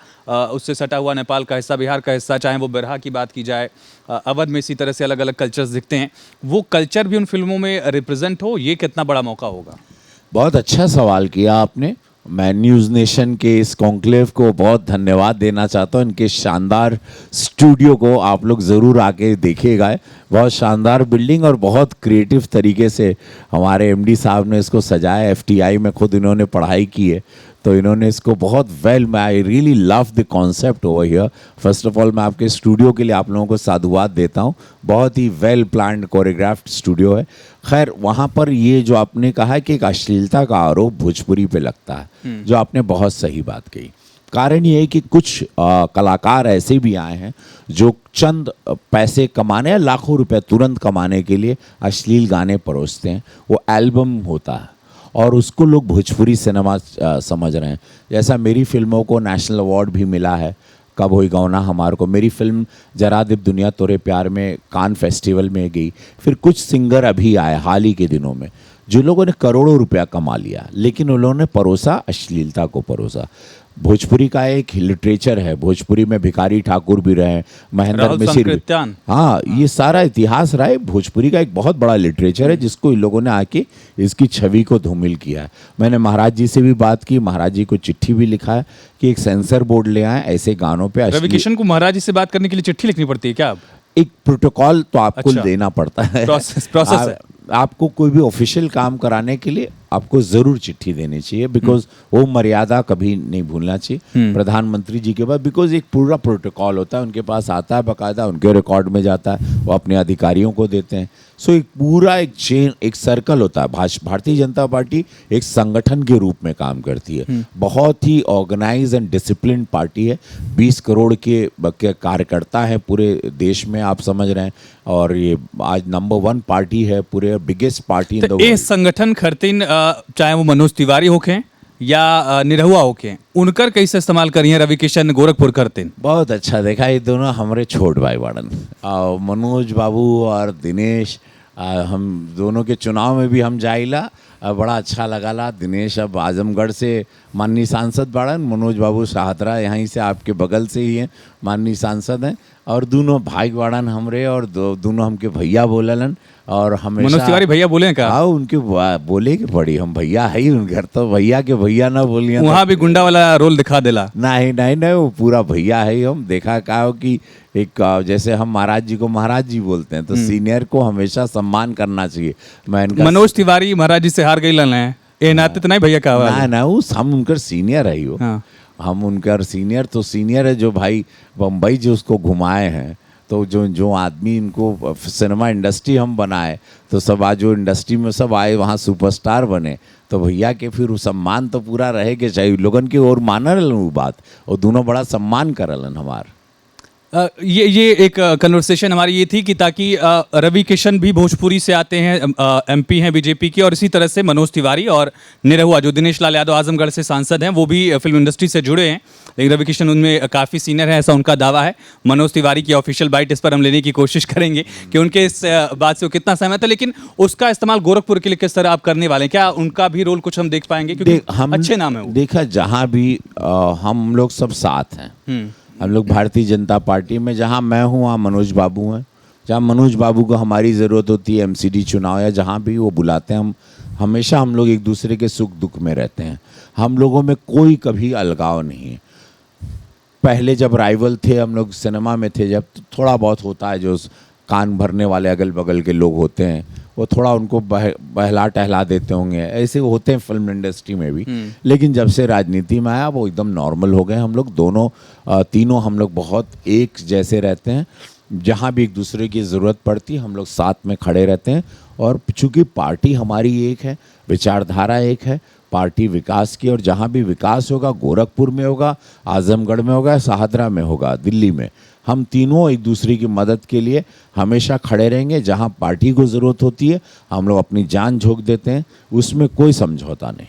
उससे सटा हुआ नेपाल का हिस्सा, बिहार का हिस्सा, चाहे वो बिरहा की बात की जाए, अवध में इसी तरह से अलग अलग कल्चर्स दिखते हैं, वो कल्चर भी उन फिल्मों में रिप्रेजेंट हो, ये कितना बड़ा मौका होगा? बहुत अच्छा सवाल किया आपने। मैं न्यूज़ नेशन के इस कॉन्क्लेव को बहुत धन्यवाद देना चाहता हूँ। इनके शानदार स्टूडियो को आप लोग ज़रूर आके देखिएगा। बहुत शानदार बिल्डिंग और बहुत क्रिएटिव तरीके से हमारे एमडी साहब ने इसको सजाया। एफटीआई में खुद इन्होंने पढ़ाई की है, तो इन्होंने इसको बहुत I really love the concept over here. First of all मैं आपके स्टूडियो के लिए आप लोगों को साधुवाद देता हूँ। बहुत ही वेल प्लान्ड कोरियोग्राफ्ड स्टूडियो है। खैर, वहाँ पर ये जो आपने कहा कि एक अश्लीलता का आरोप भोजपुरी पे लगता है, जो आपने बहुत सही बात कही। कारण ये है कि कुछ कलाकार ऐसे भी आए हैं जो चंद पैसे कमाने, लाखों रुपए तुरंत कमाने के लिए अश्लील गाने परोसते हैं। वो एल्बम होता है और उसको लोग भोजपुरी सिनेमा समझ रहे हैं। जैसा मेरी फिल्मों को नेशनल अवार्ड भी मिला है, कब होई गौना हमार को। मेरी फिल्म जरा दिप दुनिया तोरे प्यार में कान फेस्टिवल में गई। फिर कुछ सिंगर अभी आए हाल ही के दिनों में जो लोगों ने करोड़ों रुपया कमा लिया, लेकिन उन्होंने परोसा अश्लीलता को परोसा। भोजपुरी का एक लिटरेचर है। भोजपुरी में भिखारी ठाकुर भी रहे, महेंद्र मिसिर भी। हाँ, ये सारा इतिहास रहा है। भोजपुरी का एक बहुत बड़ा लिटरेचर है जिसको इन लोगों ने आके इसकी छवि को धूमिल किया है। मैंने महाराज जी से भी बात की, महाराज जी को चिट्ठी भी लिखा है कि एक सेंसर बोर्ड ले आए ऐसे गानों पे। रवि किशन को महाराज जी से बात करने के लिए चिट्ठी लिखनी पड़ती है क्या? एक प्रोटोकॉल तो आपको देना पड़ता है। प्रोसेस है। आपको कोई भी ऑफिशियल काम कराने के लिए आपको जरूर चिट्ठी देनी चाहिए, बिकॉज वो मर्यादा कभी नहीं भूलना चाहिए प्रधानमंत्री जी के बाद। बिकॉज एक पूरा प्रोटोकॉल होता है, उनके पास आता है बाकायदा, उनके रिकॉर्ड में जाता है, वो अपने अधिकारियों को देते हैं। सो एक पूरा एक चेन, एक सर्कल होता है। भारतीय जनता पार्टी एक संगठन के रूप में काम करती है। बहुत ही ऑर्गेनाइज एंड डिसिप्लिन पार्टी है। 20 करोड़ के कार्यकर्ता हैं पूरे देश में, आप समझ रहे हैं। और ये आज नंबर 1 पार्टी है, पूरे biggest party in the world. ये संगठन खरतीन, चाहे वो मनोज तिवारी होके या निरहुआ होके, उनकर कैसे इस्तेमाल करिए रवि किशन गोरखपुर खरतीन? बहुत अच्छा देखा। ये दोनों हमारे छोट भाई वाड़न, मनोज बाबू और दिनेश, हम दोनों के चुनाव में भी हम जाइला। बड़ा अच्छा लगाला। दिनेश अब आजमगढ़ से माननीय सांसद बाड़न मनोज बाबू शाहतरा, यहीं से आपके बगल से ही हैं, माननीय सांसद हैं। और दोनों भाई बाड़न हमरे, और दोनों हमके भैया बोललन। और हमेशा मनोज तिवारी भैया बोले हैं का? हाँ, उनके बोले के पड़ी, हम भैया है ही उनके, तो भैया के भैया ना बोलिए वहाँ भी गुंडा वाला रोल दिखा देला। नहीं नहीं नहीं, वो पूरा भैया है ही। हम देखा का हो कि एक जैसे हम महाराज जी को महाराज जी बोलते हैं, तो सीनियर को हमेशा सम्मान करना चाहिए। मैं इनका मनोज तिवारी महाराज जी से हार गई लन है, ए नाते तो नहीं भैया का ना ना, हम उनकर सीनियर है हो। हाँ। हम उनकर सीनियर तो सीनियर है, जो भाई बम्बई जो उसको घुमाए हैं, तो जो आदमी इनको सिनेमा इंडस्ट्री हम बनाए, तो सब आज जो इंडस्ट्री में सब आए वहाँ सुपरस्टार बने, तो भैया के फिर वो सम्मान तो पूरा रहेगा चाहिए लोगन के, और मानल वो बात, और दोनों बड़ा सम्मान करलन हमार। ये एक कन्वर्सेशन हमारी ये थी कि ताकि रवि किशन भी भोजपुरी से आते हैं, एमपी हैं बीजेपी के, और इसी तरह से मनोज तिवारी और निरहुआ जो दिनेश लाल यादव आजमगढ़ से सांसद हैं, वो भी फिल्म इंडस्ट्री से जुड़े हैं, लेकिन रवि किशन उनमें काफ़ी सीनियर है, ऐसा उनका दावा है। मनोज तिवारी की ऑफिशियल बाइट इस पर हम लेने की कोशिश करेंगे कि उनके इस बात से वो कितना सहमत है, लेकिन उसका इस्तेमाल गोरखपुर के लिए किस तरह आप करने वाले हैं, क्या उनका भी रोल कुछ हम देख पाएंगे, क्योंकि अच्छे नाम है वो। देखा, जहाँ भी हम लोग सब साथ हैं, हम लोग भारतीय जनता पार्टी में, जहाँ मैं हूँ वहाँ मनोज बाबू हैं, जहाँ मनोज बाबू को हमारी ज़रूरत होती है, एमसीडी चुनाव या जहाँ भी वो बुलाते हैं, हम हमेशा हम लोग एक दूसरे के सुख दुख में रहते हैं। हम लोगों में कोई कभी अलगाव नहीं है। पहले जब राइवल थे, हम लोग सिनेमा में थे जब, तो थोड़ा बहुत होता है, जो कान भरने वाले अगल बगल के लोग होते हैं, वो थोड़ा उनको बहला टहला देते होंगे, ऐसे होते हैं फिल्म इंडस्ट्री में भी। लेकिन जब से राजनीति में आया, वो एकदम नॉर्मल हो गए। हम लोग दोनों तीनों हम लोग बहुत एक जैसे रहते हैं। जहाँ भी एक दूसरे की ज़रूरत पड़ती है, हम लोग साथ में खड़े रहते हैं। और चूँकि पार्टी हमारी एक है, विचारधारा एक है, पार्टी विकास की, और जहाँ भी विकास होगा, गोरखपुर में होगा, आजमगढ़ में होगा, शाहदरा में होगा, दिल्ली में, हम तीनों एक दूसरे की मदद के लिए हमेशा खड़े रहेंगे। जहाँ पार्टी को ज़रूरत होती है, हम लोग अपनी जान झोंक देते हैं, उसमें कोई समझौता नहीं।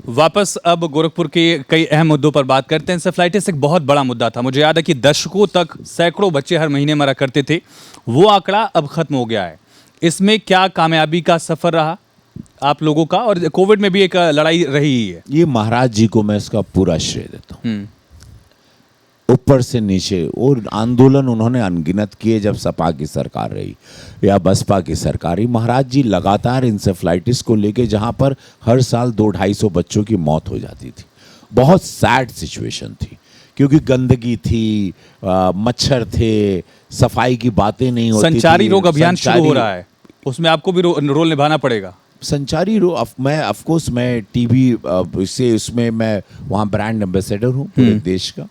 वापस अब गोरखपुर के कई अहम मुद्दों पर बात करते हैं। इंसेफ्लाइटिस एक बहुत बड़ा मुद्दा था, मुझे याद है कि दशकों तक सैकड़ों बच्चे हर महीने मरा करते थे, वो आंकड़ा अब खत्म हो गया है। इसमें क्या कामयाबी का सफ़र रहा आप लोगों का, और कोविड में भी एक लड़ाई रही है? ये महाराज जी को मैं इसका पूरा श्रेय देता हूँ, ऊपर से नीचे। और आंदोलन उन्होंने अनगिनत किए, जब सपा की सरकार रही या बसपा की सरकार रही, महाराज जी लगातार इंसेफ्लाइटिस को लेके, जहाँ पर हर साल 200-250 बच्चों की मौत हो जाती थी, बहुत सैड सिचुएशन थी, क्योंकि गंदगी थी, मच्छर थे, सफाई की बातें नहीं होती। संचारी रोग अभियान शुरू हो रहा है, उसमें आपको भी रोल निभाना पड़ेगा। संचारी रोग, मैं ऑफकोर्स मैं टीवी से उसमें मैं वहाँ ब्रांड एम्बेसडर हूँ पूरे देश का,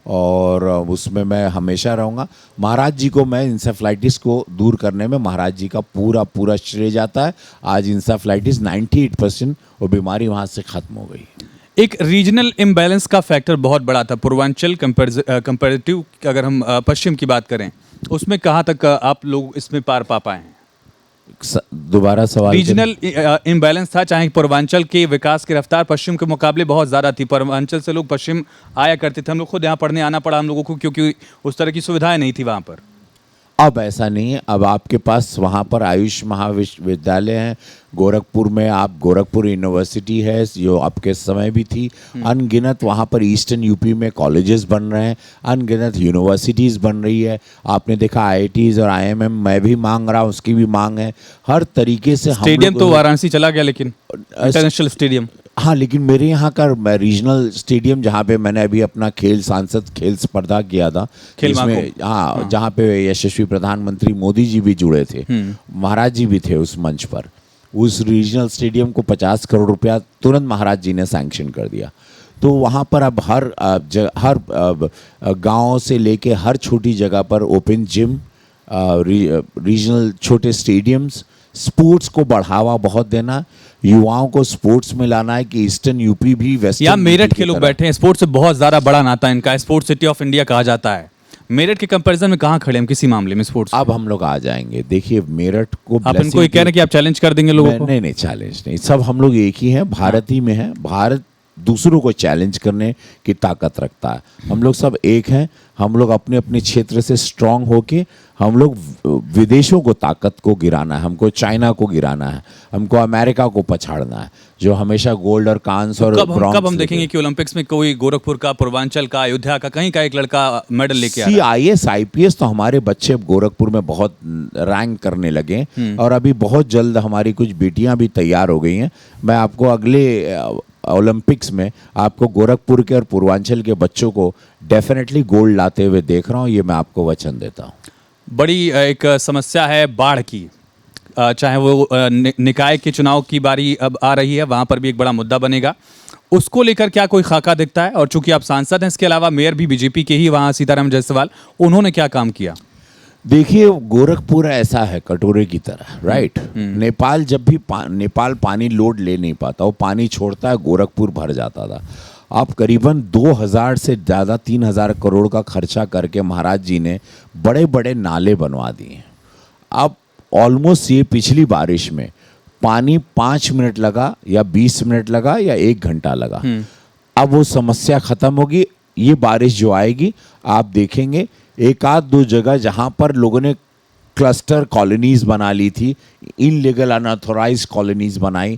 और उसमें मैं हमेशा रहूँगा। महाराज जी को मैं इंसेफ्लाइटिस को दूर करने में महाराज जी का पूरा श्रेय जाता है। आज इंसेफ्लाइटिस 98% वो बीमारी वहाँ से ख़त्म हो गई। एक रीजनल इम्बैलेंस का फैक्टर बहुत बड़ा था, पूर्वांचल कंपैरेटिव अगर हम पश्चिम की बात करें, उसमें कहाँ तक आप लोग इसमें पार पा पाए हैं? दोबारा सवाल। रीजनल इम्बैलेंस था, चाहे पूर्वांचल के विकास की रफ्तार पश्चिम के मुकाबले बहुत ज़्यादा थी। पूर्वांचल से लोग पश्चिम आया करते थे, हम लोग खुद यहाँ पढ़ने आना पड़ा हम लोगों को, क्योंकि उस तरह की सुविधाएं नहीं थी वहाँ पर। अब ऐसा नहीं है, अब आपके पास वहाँ पर आयुष महाविश्वविद्यालय है, गोरखपुर में आप गोरखपुर यूनिवर्सिटी है, जो आपके समय भी थी। अनगिनत वहाँ पर ईस्टर्न यूपी में कॉलेजेस बन रहे हैं, अनगिनत यूनिवर्सिटीज़ बन रही है। आपने देखा आईआईटीज़ और आईएमएम मैं भी मांग रहा हूँ, उसकी भी मांग है। हर तरीके से स्टेडियम तो वाराणसी चला गया, लेकिन इंटरनेशनल स्टेडियम, हाँ, लेकिन मेरे यहाँ का रीजनल स्टेडियम, जहाँ पे मैंने अभी अपना सांसद खेल स्पर्धा किया था, इसमें हाँ, जहाँ पे यशस्वी प्रधानमंत्री मोदी जी भी जुड़े थे, महाराज जी भी थे उस मंच पर। उस रीजनल स्टेडियम को 50 करोड़ रुपया तुरंत महाराज जी ने सैंक्शन कर दिया। तो वहाँ पर अब हर गाँव से लेके हर छोटी जगह पर ओपन जिम, रीजनल छोटे स्टेडियम्स, स्पोर्ट्स को बढ़ावा बहुत देना, युवाओं को स्पोर्ट्स में लाना है कि ईस्टर्न यूपी भी वेस्टर्न। यहाँ मेरठ के लोग बैठे हैं, स्पोर्ट्स से बहुत ज़्यादा बड़ा नाता इनका, स्पोर्ट्स सिटी ऑफ इंडिया कहा जाता है। मेरठ के कंपैरिजन में कहाँ खड़े हम किसी मामले में स्पोर्ट्स? अब हम लोग आ जाएंगे, देखिए मेरठ को आप इनको ये कह रहे हैं कि आप चैलेंज कर देंगे लोगों को? नहीं, चैलेंज नहीं, सब हम लोग एक ही हैं, भारत ही में है। भारत दूसरों को चैलेंज करने की ताकत रखता है, हम लोग सब एक हैं। हम लोग अपने अपने क्षेत्र से स्ट्रांग होके हम लोग विदेशों को ताकत को गिराना है, हमको चाइना को गिराना है, हमको अमेरिका को पछाड़ना है, जो हमेशा गोल्ड और कांस और कब हम देखेंगे कि ओलंपिक्स में कोई गोरखपुर का, पूर्वांचल का, अयोध्या का, कहीं का एक लड़का मेडल लेके आ रहा है? IAS IPS तो हमारे बच्चे गोरखपुर में बहुत रैंक करने लगे और अभी बहुत जल्द हमारी कुछ बेटियां भी तैयार हो गई हैं। मैं आपको अगले ओलंपिक्स में आपको गोरखपुर के और पूर्वांचल के बच्चों को डेफिनेटली गोल्ड लाते हुए देख रहा हूँ, ये मैं आपको वचन देता हूँ। बड़ी एक समस्या है बाढ़ की, चाहे वो निकाय के चुनाव की बारी अब आ रही है, वहाँ पर भी एक बड़ा मुद्दा बनेगा। उसको लेकर क्या कोई खाका दिखता है? और चूंकि आप सांसद हैं, इसके अलावा मेयर भी बीजेपी के ही वहाँ सीताराम जायसवाल, उन्होंने क्या काम किया? देखिए, गोरखपुर ऐसा है कटोरे की तरह, राइट? नेपाल जब भी नेपाल पानी लोड ले नहीं पाता, वो पानी छोड़ता है, गोरखपुर भर जाता था। अब करीबन 2000 से ज़्यादा 3000 करोड़ का खर्चा करके महाराज जी ने बड़े बड़े नाले बनवा दिए। अब ऑलमोस्ट ये पिछली बारिश में पानी 5 मिनट लगा या 20 मिनट लगा या 1 घंटा लगा। अब वो समस्या खत्म होगी। ये बारिश जो आएगी आप देखेंगे एक आध दो जगह जहाँ पर लोगों ने क्लस्टर कॉलोनीज बना ली थी, इनलीगल अनऑथोराइज कॉलोनीज बनाई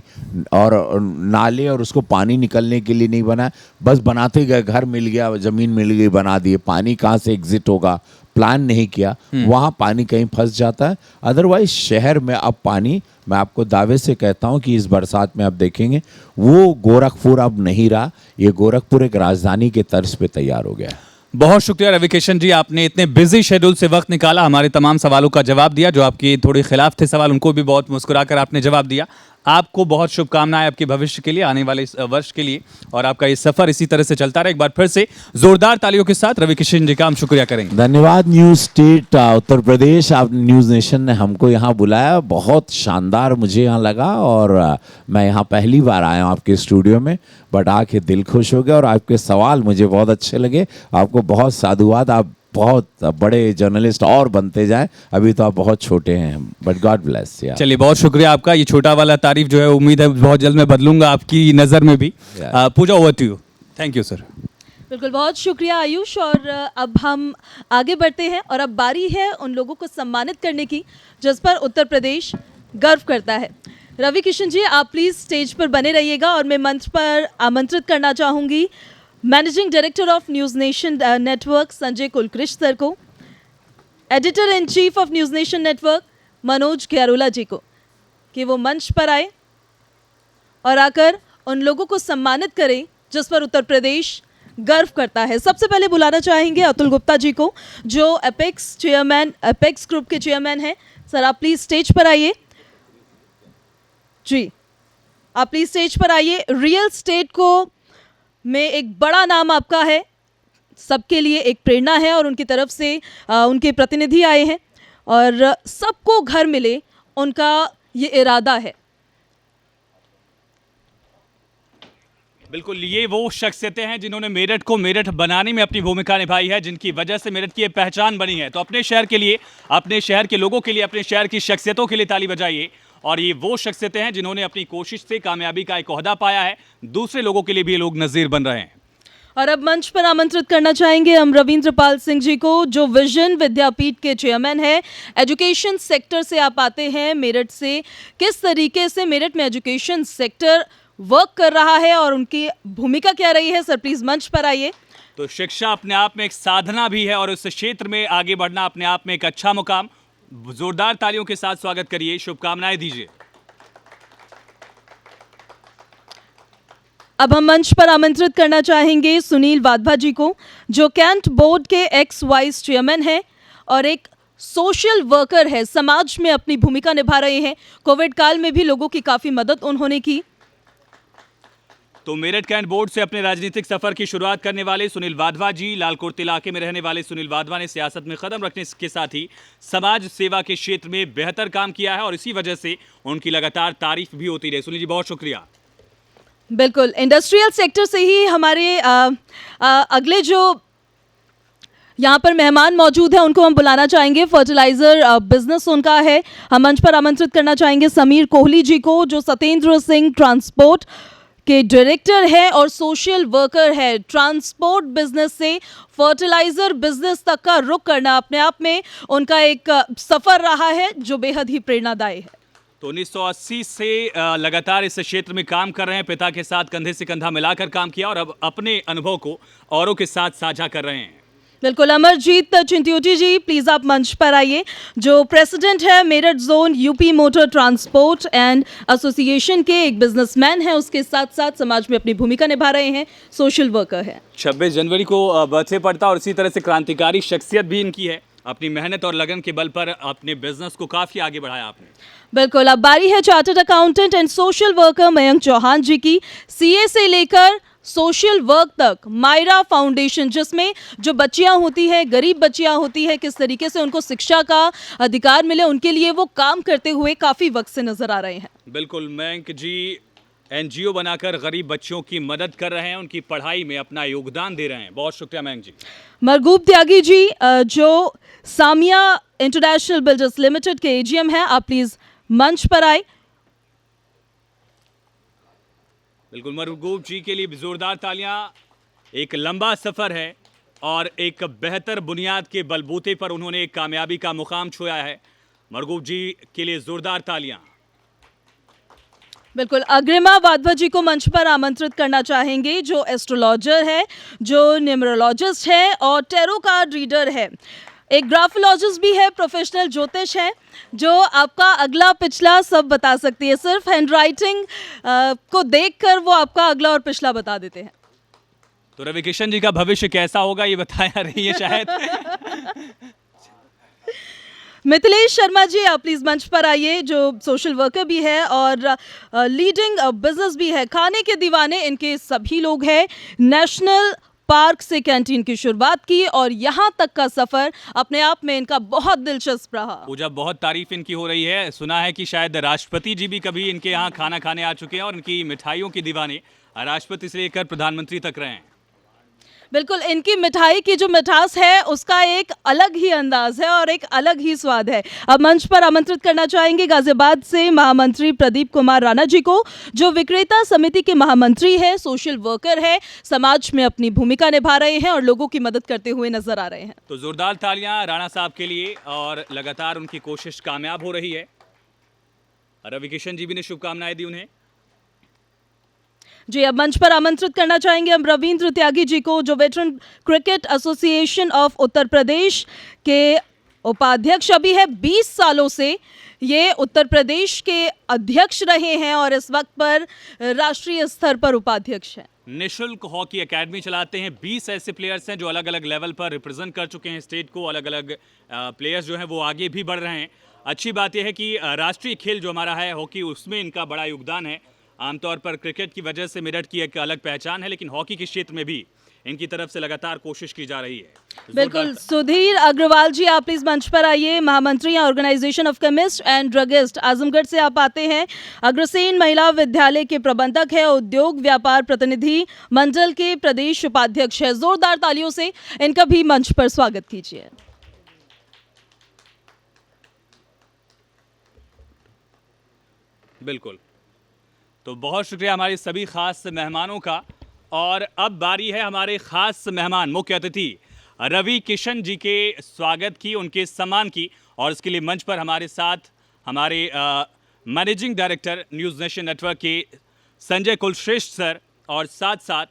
और नाले और उसको पानी निकलने के लिए नहीं बनाया, बस बनाते गए, घर मिल गया, ज़मीन मिल गई, बना दिए। पानी कहाँ से एग्जिट होगा प्लान नहीं किया, वहाँ पानी कहीं फंस जाता है। अदरवाइज शहर में अब पानी, मैं आपको दावे से कहता हूँ कि इस बरसात में आप देखेंगे वो गोरखपुर अब नहीं रहा, ये गोरखपुर एक राजधानी के तर्ज पे तैयार हो गया। बहुत शुक्रिया रविकिशन जी, आपने इतने बिजी शेड्यूल से वक्त निकाला, हमारे तमाम सवालों का जवाब दिया। जो आपके थोड़े खिलाफ थे सवाल, उनको भी बहुत मुस्कुराकर आपने जवाब दिया। आपको बहुत शुभकामनाएं आपके भविष्य के लिए, आने वाले इस वर्ष के लिए, और आपका ये सफर इसी तरह से चलता रहे। एक बार फिर से जोरदार तालियों के साथ रविकिशन जी का हम शुक्रिया करेंगे। धन्यवाद न्यूज़ स्टेट उत्तर प्रदेश, आप न्यूज़ नेशन ने हमको यहाँ बुलाया, बहुत शानदार मुझे यहाँ लगा। और मैं यहाँ पहली बार आया हूँ आपके स्टूडियो में, बट आके दिल खुश हो गया और आपके सवाल मुझे बहुत अच्छे लगे। आपको बहुत साधुवाद, आप बहुत बड़े जर्नलिस्ट और बनते जाएं, अभी तो आप बहुत छोटे हैं, बट गॉड ब्लेस। चलिए, बहुत शुक्रिया आपका। ये छोटा वाला तारीफ जो है, उम्मीद है बहुत जल्द मैं बदलूंगा आपकी नज़र में भी। Puja, over to you. Thank you sir. बिल्कुल, बहुत शुक्रिया आयुष। और अब हम आगे बढ़ते हैं और अब बारी है उन लोगों को सम्मानित करने की जिस पर उत्तर प्रदेश गर्व करता है। रविकिशन जी, आप प्लीज़ स्टेज पर बने रहिएगा और मैं मंच पर आमंत्रित करना चाहूँगी managing director of News Nation Network Sanjay Kulkrishna sir को, editor in chief of News Nation Network Manoj Gyarola ji को, कि वो मंच पर आए और आकर उन लोगों को सम्मानित करें जिस पर उत्तर प्रदेश गर्व करता है। सबसे पहले बुलाना चाहेंगे अतुल गुप्ता जी को, जो एपेक्स ग्रुप के चेयरमैन हैं। सर, आप प्लीज़ स्टेज पर आइए। जी, आप प्लीज़ स्टेज पर आइए। रियल स्टेट को में एक बड़ा नाम आपका है, सबके लिए एक प्रेरणा है और उनकी तरफ से उनके प्रतिनिधि आए हैं और सबको घर मिले, उनका ये इरादा है। बिल्कुल, ये वो शख्सियतें हैं जिन्होंने मेरठ को मेरठ बनाने में अपनी भूमिका निभाई है, जिनकी वजह से मेरठ की पहचान बनी है। तो अपने शहर के लिए, अपने शहर के लोगों के लिए, अपने शहर की शख्सियतों के लिए ताली बजाइए। और ये वो शख्सियतें हैं जिन्होंने अपनी कोशिश से कामयाबी का एक ओहदा पाया है, दूसरे लोगों के लिए भी ये लोग नज़ीर बन रहे हैं। और अब मंच पर आमंत्रित करना चाहेंगे हम रविंद्र पाल सिंह जी को, जो विजन विद्यापीठ के चेयरमैन है। एजुकेशन सेक्टर से आप आते हैं, मेरठ से, किस तरीके से मेरठ में एजुकेशन सेक्टर वर्क कर रहा है और उनकी भूमिका क्या रही है? सर, प्लीज मंच पर आइए। तो शिक्षा अपने आप में एक साधना भी है और उस क्षेत्र में आगे बढ़ना अपने आप में एक अच्छा मुकाम। जोरदार तालियों के साथ स्वागत करिए, शुभकामनाएं दीजिए। अब हम मंच पर आमंत्रित करना चाहेंगे सुनील वाधवा जी को, जो कैंट बोर्ड के एक्स वाइस चेयरमैन हैं और एक सोशल वर्कर है, समाज में अपनी भूमिका निभा रहे हैं। कोविड काल में भी लोगों की काफी मदद उन्होंने की। तो मेरठ कैंट बोर्ड से अपने राजनीतिक सफर की शुरुआत करने वाले सुनील वाधवा जी, लालकोट इलाके में रहने वाले सुनील वाधवा ने सियासत में कदम रखने के साथ ही समाज सेवा के क्षेत्र में बेहतर काम किया है और इसी वजह से उनकी लगातार तारीफ भी होती रही। सुनील जी, बहुत शुक्रिया। बिल्कुल, इंडस्ट्रियल सेक्टर से ही हमारे अगले जो यहाँ पर मेहमान मौजूद हैं उनको हम बुलाना चाहेंगे। फर्टिलाइजर बिजनेस उनका है। हम मंच पर आमंत्रित करना चाहेंगे समीर कोहली जी को, जो सत्येंद्र सिंह ट्रांसपोर्ट के डायरेक्टर है और सोशल वर्कर है। ट्रांसपोर्ट बिजनेस से फर्टिलाइजर बिजनेस तक का रुख करना अपने आप में उनका एक सफर रहा है जो बेहद ही प्रेरणादायी है। तो 1980 से लगातार इस क्षेत्र में काम कर रहे हैं, पिता के साथ कंधे से कंधा मिलाकर काम किया और अब अपने अनुभव को औरों के साथ साझा कर रहे हैं। बिल्कुल, अमरजीत चिंत्योटी जी प्लीज आप मंच पर आइए, जो प्रेसिडेंट है Meerut zone UP motor transport and association के, एक बिजनेसमैन है, उसके साथ साथ समाज में अपनी भूमिका निभा रहे हैं, सोशल वर्कर है। 26 जनवरी को बर्थडे पड़ता और इसी तरह से क्रांतिकारी शख्सियत भी इनकी है। अपनी मेहनत और लगन के बल पर अपने बिजनेस को काफी आगे बढ़ाया आपने। बिल्कुल, अब बारी है chartered accountant and social worker Mayank Chauhan ji की। सीए से लेकर सोशल वर्क तक मायरा फाउंडेशन, जिसमें जो बच्चियां होती है, गरीब बच्चियां होती है, किस तरीके से उनको शिक्षा का अधिकार मिले, उनके लिए वो काम करते हुए काफी वक्त से नजर आ रहे हैं। बिल्कुल, मयंक जी एनजीओ बनाकर गरीब बच्चों की मदद कर रहे हैं, उनकी पढ़ाई में अपना योगदान दे रहे हैं। बहुत शुक्रिया मयंक जी। मरगूब त्यागी जी, जो सामिया इंटरनेशनल बिल्डर्स लिमिटेड के एजीएम हैं, आप प्लीज मंच पर आए। बिल्कुल, मरगूब जी के लिए जोरदार तालियां। एक लंबा सफर है और एक बेहतर बुनियाद के बलबूते पर उन्होंने एक कामयाबी का मुकाम छुआ है। मरगूब जी के लिए जोरदार तालियां। बिल्कुल, अग्रिमा वाधवा जी को मंच पर आमंत्रित करना चाहेंगे, जो एस्ट्रोलॉजर है, जो न्यूमरोलॉजिस्ट है और टैरो कार्ड रीडर है, एक ग्राफोलॉजिस्ट भी है, प्रोफेशनल ज्योतिष है, जो आपका अगला पिछला सब बता सकती है। सिर्फ हैंडराइटिंग को देखकर वो आपका अगला और पिछला बता देते हैं। तो रवि किशन जी का भविष्य कैसा होगा ये बताया रही है शायद। मिथिलेश शर्मा जी, आप प्लीज मंच पर आइए, जो सोशल वर्कर भी है और लीडिंग बिजनेस भी है। खाने के दीवाने इनके सभी लोग हैं। नेशनल पार्क से कैंटीन की शुरुआत की और यहाँ तक का सफर अपने आप में इनका बहुत दिलचस्प रहा। पूजा, बहुत तारीफ इनकी हो रही है। सुना है कि शायद राष्ट्रपति जी भी कभी इनके यहाँ खाना खाने आ चुके हैं और इनकी मिठाइयों के दीवाने राष्ट्रपति से लेकर प्रधानमंत्री तक रहे हैं। बिल्कुल, इनकी मिठाई की जो मिठास है उसका एक अलग ही अंदाज है और एक अलग ही स्वाद है। अब मंच पर आमंत्रित करना चाहेंगे गाजियाबाद से महामंत्री प्रदीप कुमार राणा जी को, जो विक्रेता समिति के महामंत्री है, सोशल वर्कर है, समाज में अपनी भूमिका निभा रहे हैं और लोगों की मदद करते हुए नजर आ रहे हैं। तो जोरदार तालियां राणा साहब के लिए, और लगातार उनकी कोशिश कामयाब हो रही है। रवि किशन जी भी ने शुभकामनाएं दी उन्हें। जी, अब मंच पर आमंत्रित करना चाहेंगे हम रविंद्र त्यागी जी को, जो वेटरन क्रिकेट एसोसिएशन ऑफ उत्तर प्रदेश के उपाध्यक्ष अभी है। 20 सालों से ये उत्तर प्रदेश के अध्यक्ष रहे हैं और इस वक्त पर राष्ट्रीय स्तर पर उपाध्यक्ष हैं। निशुल्क हॉकी एकेडमी चलाते हैं। 20 ऐसे प्लेयर्स हैं जो अलग अलग लेवल पर रिप्रेजेंट कर चुके हैं स्टेट को। अलग अलग प्लेयर्स जो हैं वो आगे भी बढ़ रहे हैं। अच्छी बात यह है कि राष्ट्रीय खेल जो हमारा है हॉकी, उसमें इनका बड़ा योगदान है। आमतौर पर क्रिकेट की वजह से मेरठ की एक अलग पहचान है, लेकिन हॉकी के क्षेत्र में भी इनकी तरफ से लगातार कोशिश की जा रही है। बिल्कुल, सुधीर अग्रवाल जी, आप प्लीज मंच पर आइए। महामंत्री organisation of chemist and druggist, Azamgarh से आप आते हैं। अग्रसेन महिला विद्यालय के प्रबंधक है, उद्योग व्यापार प्रतिनिधि मंडल के प्रदेश उपाध्यक्ष है। जोरदार तालियों से इनका भी मंच पर स्वागत कीजिए। बिल्कुल, तो बहुत शुक्रिया हमारे सभी खास मेहमानों का। और अब बारी है हमारे खास मेहमान, मुख्य अतिथि रवि किशन जी के स्वागत की, उनके सम्मान की। और इसके लिए मंच पर हमारे साथ हमारे managing director news Nation network के संजय कुलश्रेष्ठ सर और साथ साथ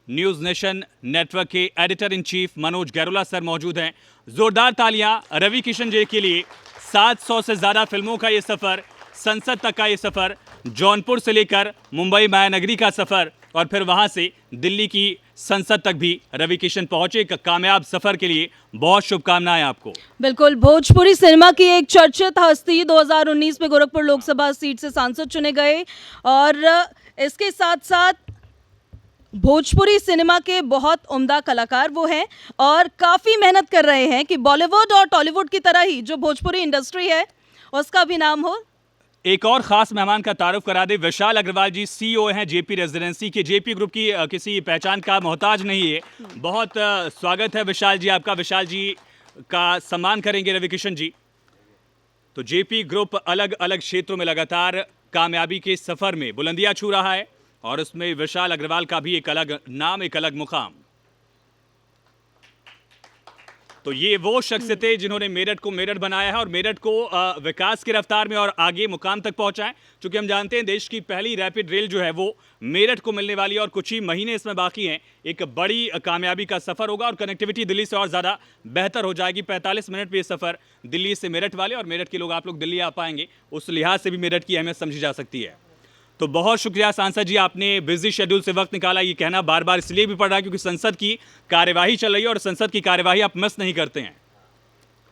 न्यूज़ नेशन नेटवर्क के editor in chief Manoj Gairola sir मौजूद हैं। ज़ोरदार तालियां रवि किशन जी के लिए। 700 से ज़्यादा फिल्मों का ये सफ़र, संसद तक का ये सफ़र, जौनपुर से लेकर मुंबई महानगरी का सफ़र और फिर वहाँ से दिल्ली की संसद तक भी रवि किशन पहुँचे। एक कामयाब सफ़र के लिए बहुत शुभकामनाएं आपको। बिल्कुल, भोजपुरी सिनेमा की एक चर्चित हस्ती 2019 में गोरखपुर लोकसभा सीट से सांसद चुने गए और इसके साथ साथ भोजपुरी सिनेमा के बहुत उम्दा कलाकार वो हैं और काफ़ी मेहनत कर रहे हैं कि बॉलीवुड और टॉलीवुड की तरह ही जो भोजपुरी इंडस्ट्री है उसका भी नाम हो। एक और ख़ास मेहमान का तारुफ करा दे, विशाल अग्रवाल जी सीईओ हैं जेपी रेजिडेंसी के। जेपी ग्रुप की किसी पहचान का मोहताज नहीं है। बहुत स्वागत है विशाल जी आपका। विशाल जी का सम्मान करेंगे रवि किशन जी। तो जेपी ग्रुप अलग अलग क्षेत्रों में लगातार कामयाबी के सफ़र में बुलंदियां छू रहा है। और उसमें विशाल अग्रवाल का भी एक अलग नाम, एक अलग मुकाम। तो ये वो शख्स थे जिन्होंने मेरठ को मेरठ बनाया है और मेरठ को विकास की रफ्तार में और आगे मुकाम तक पहुंचाए। क्योंकि हम जानते हैं देश की पहली रैपिड रेल जो है वो मेरठ को मिलने वाली है और कुछ ही महीने इसमें बाकी हैं। एक बड़ी कामयाबी का सफ़र होगा और कनेक्टिविटी दिल्ली से और ज़्यादा बेहतर हो जाएगी। 45 मिनट में ये सफ़र दिल्ली से मेरठ वाले और मेरठ के लोग, आप लोग दिल्ली आ पाएंगे, उस लिहाज से भी मेरठ की अहमियत समझी जा सकती है। तो बहुत शुक्रिया सांसद जी, आपने बिजी शेड्यूल से वक्त निकाला। ये कहना बार बार इसलिए भी पड़ रहा है क्योंकि संसद की कार्यवाही चल रही है और संसद की कार्यवाही आप मिस नहीं करते हैं।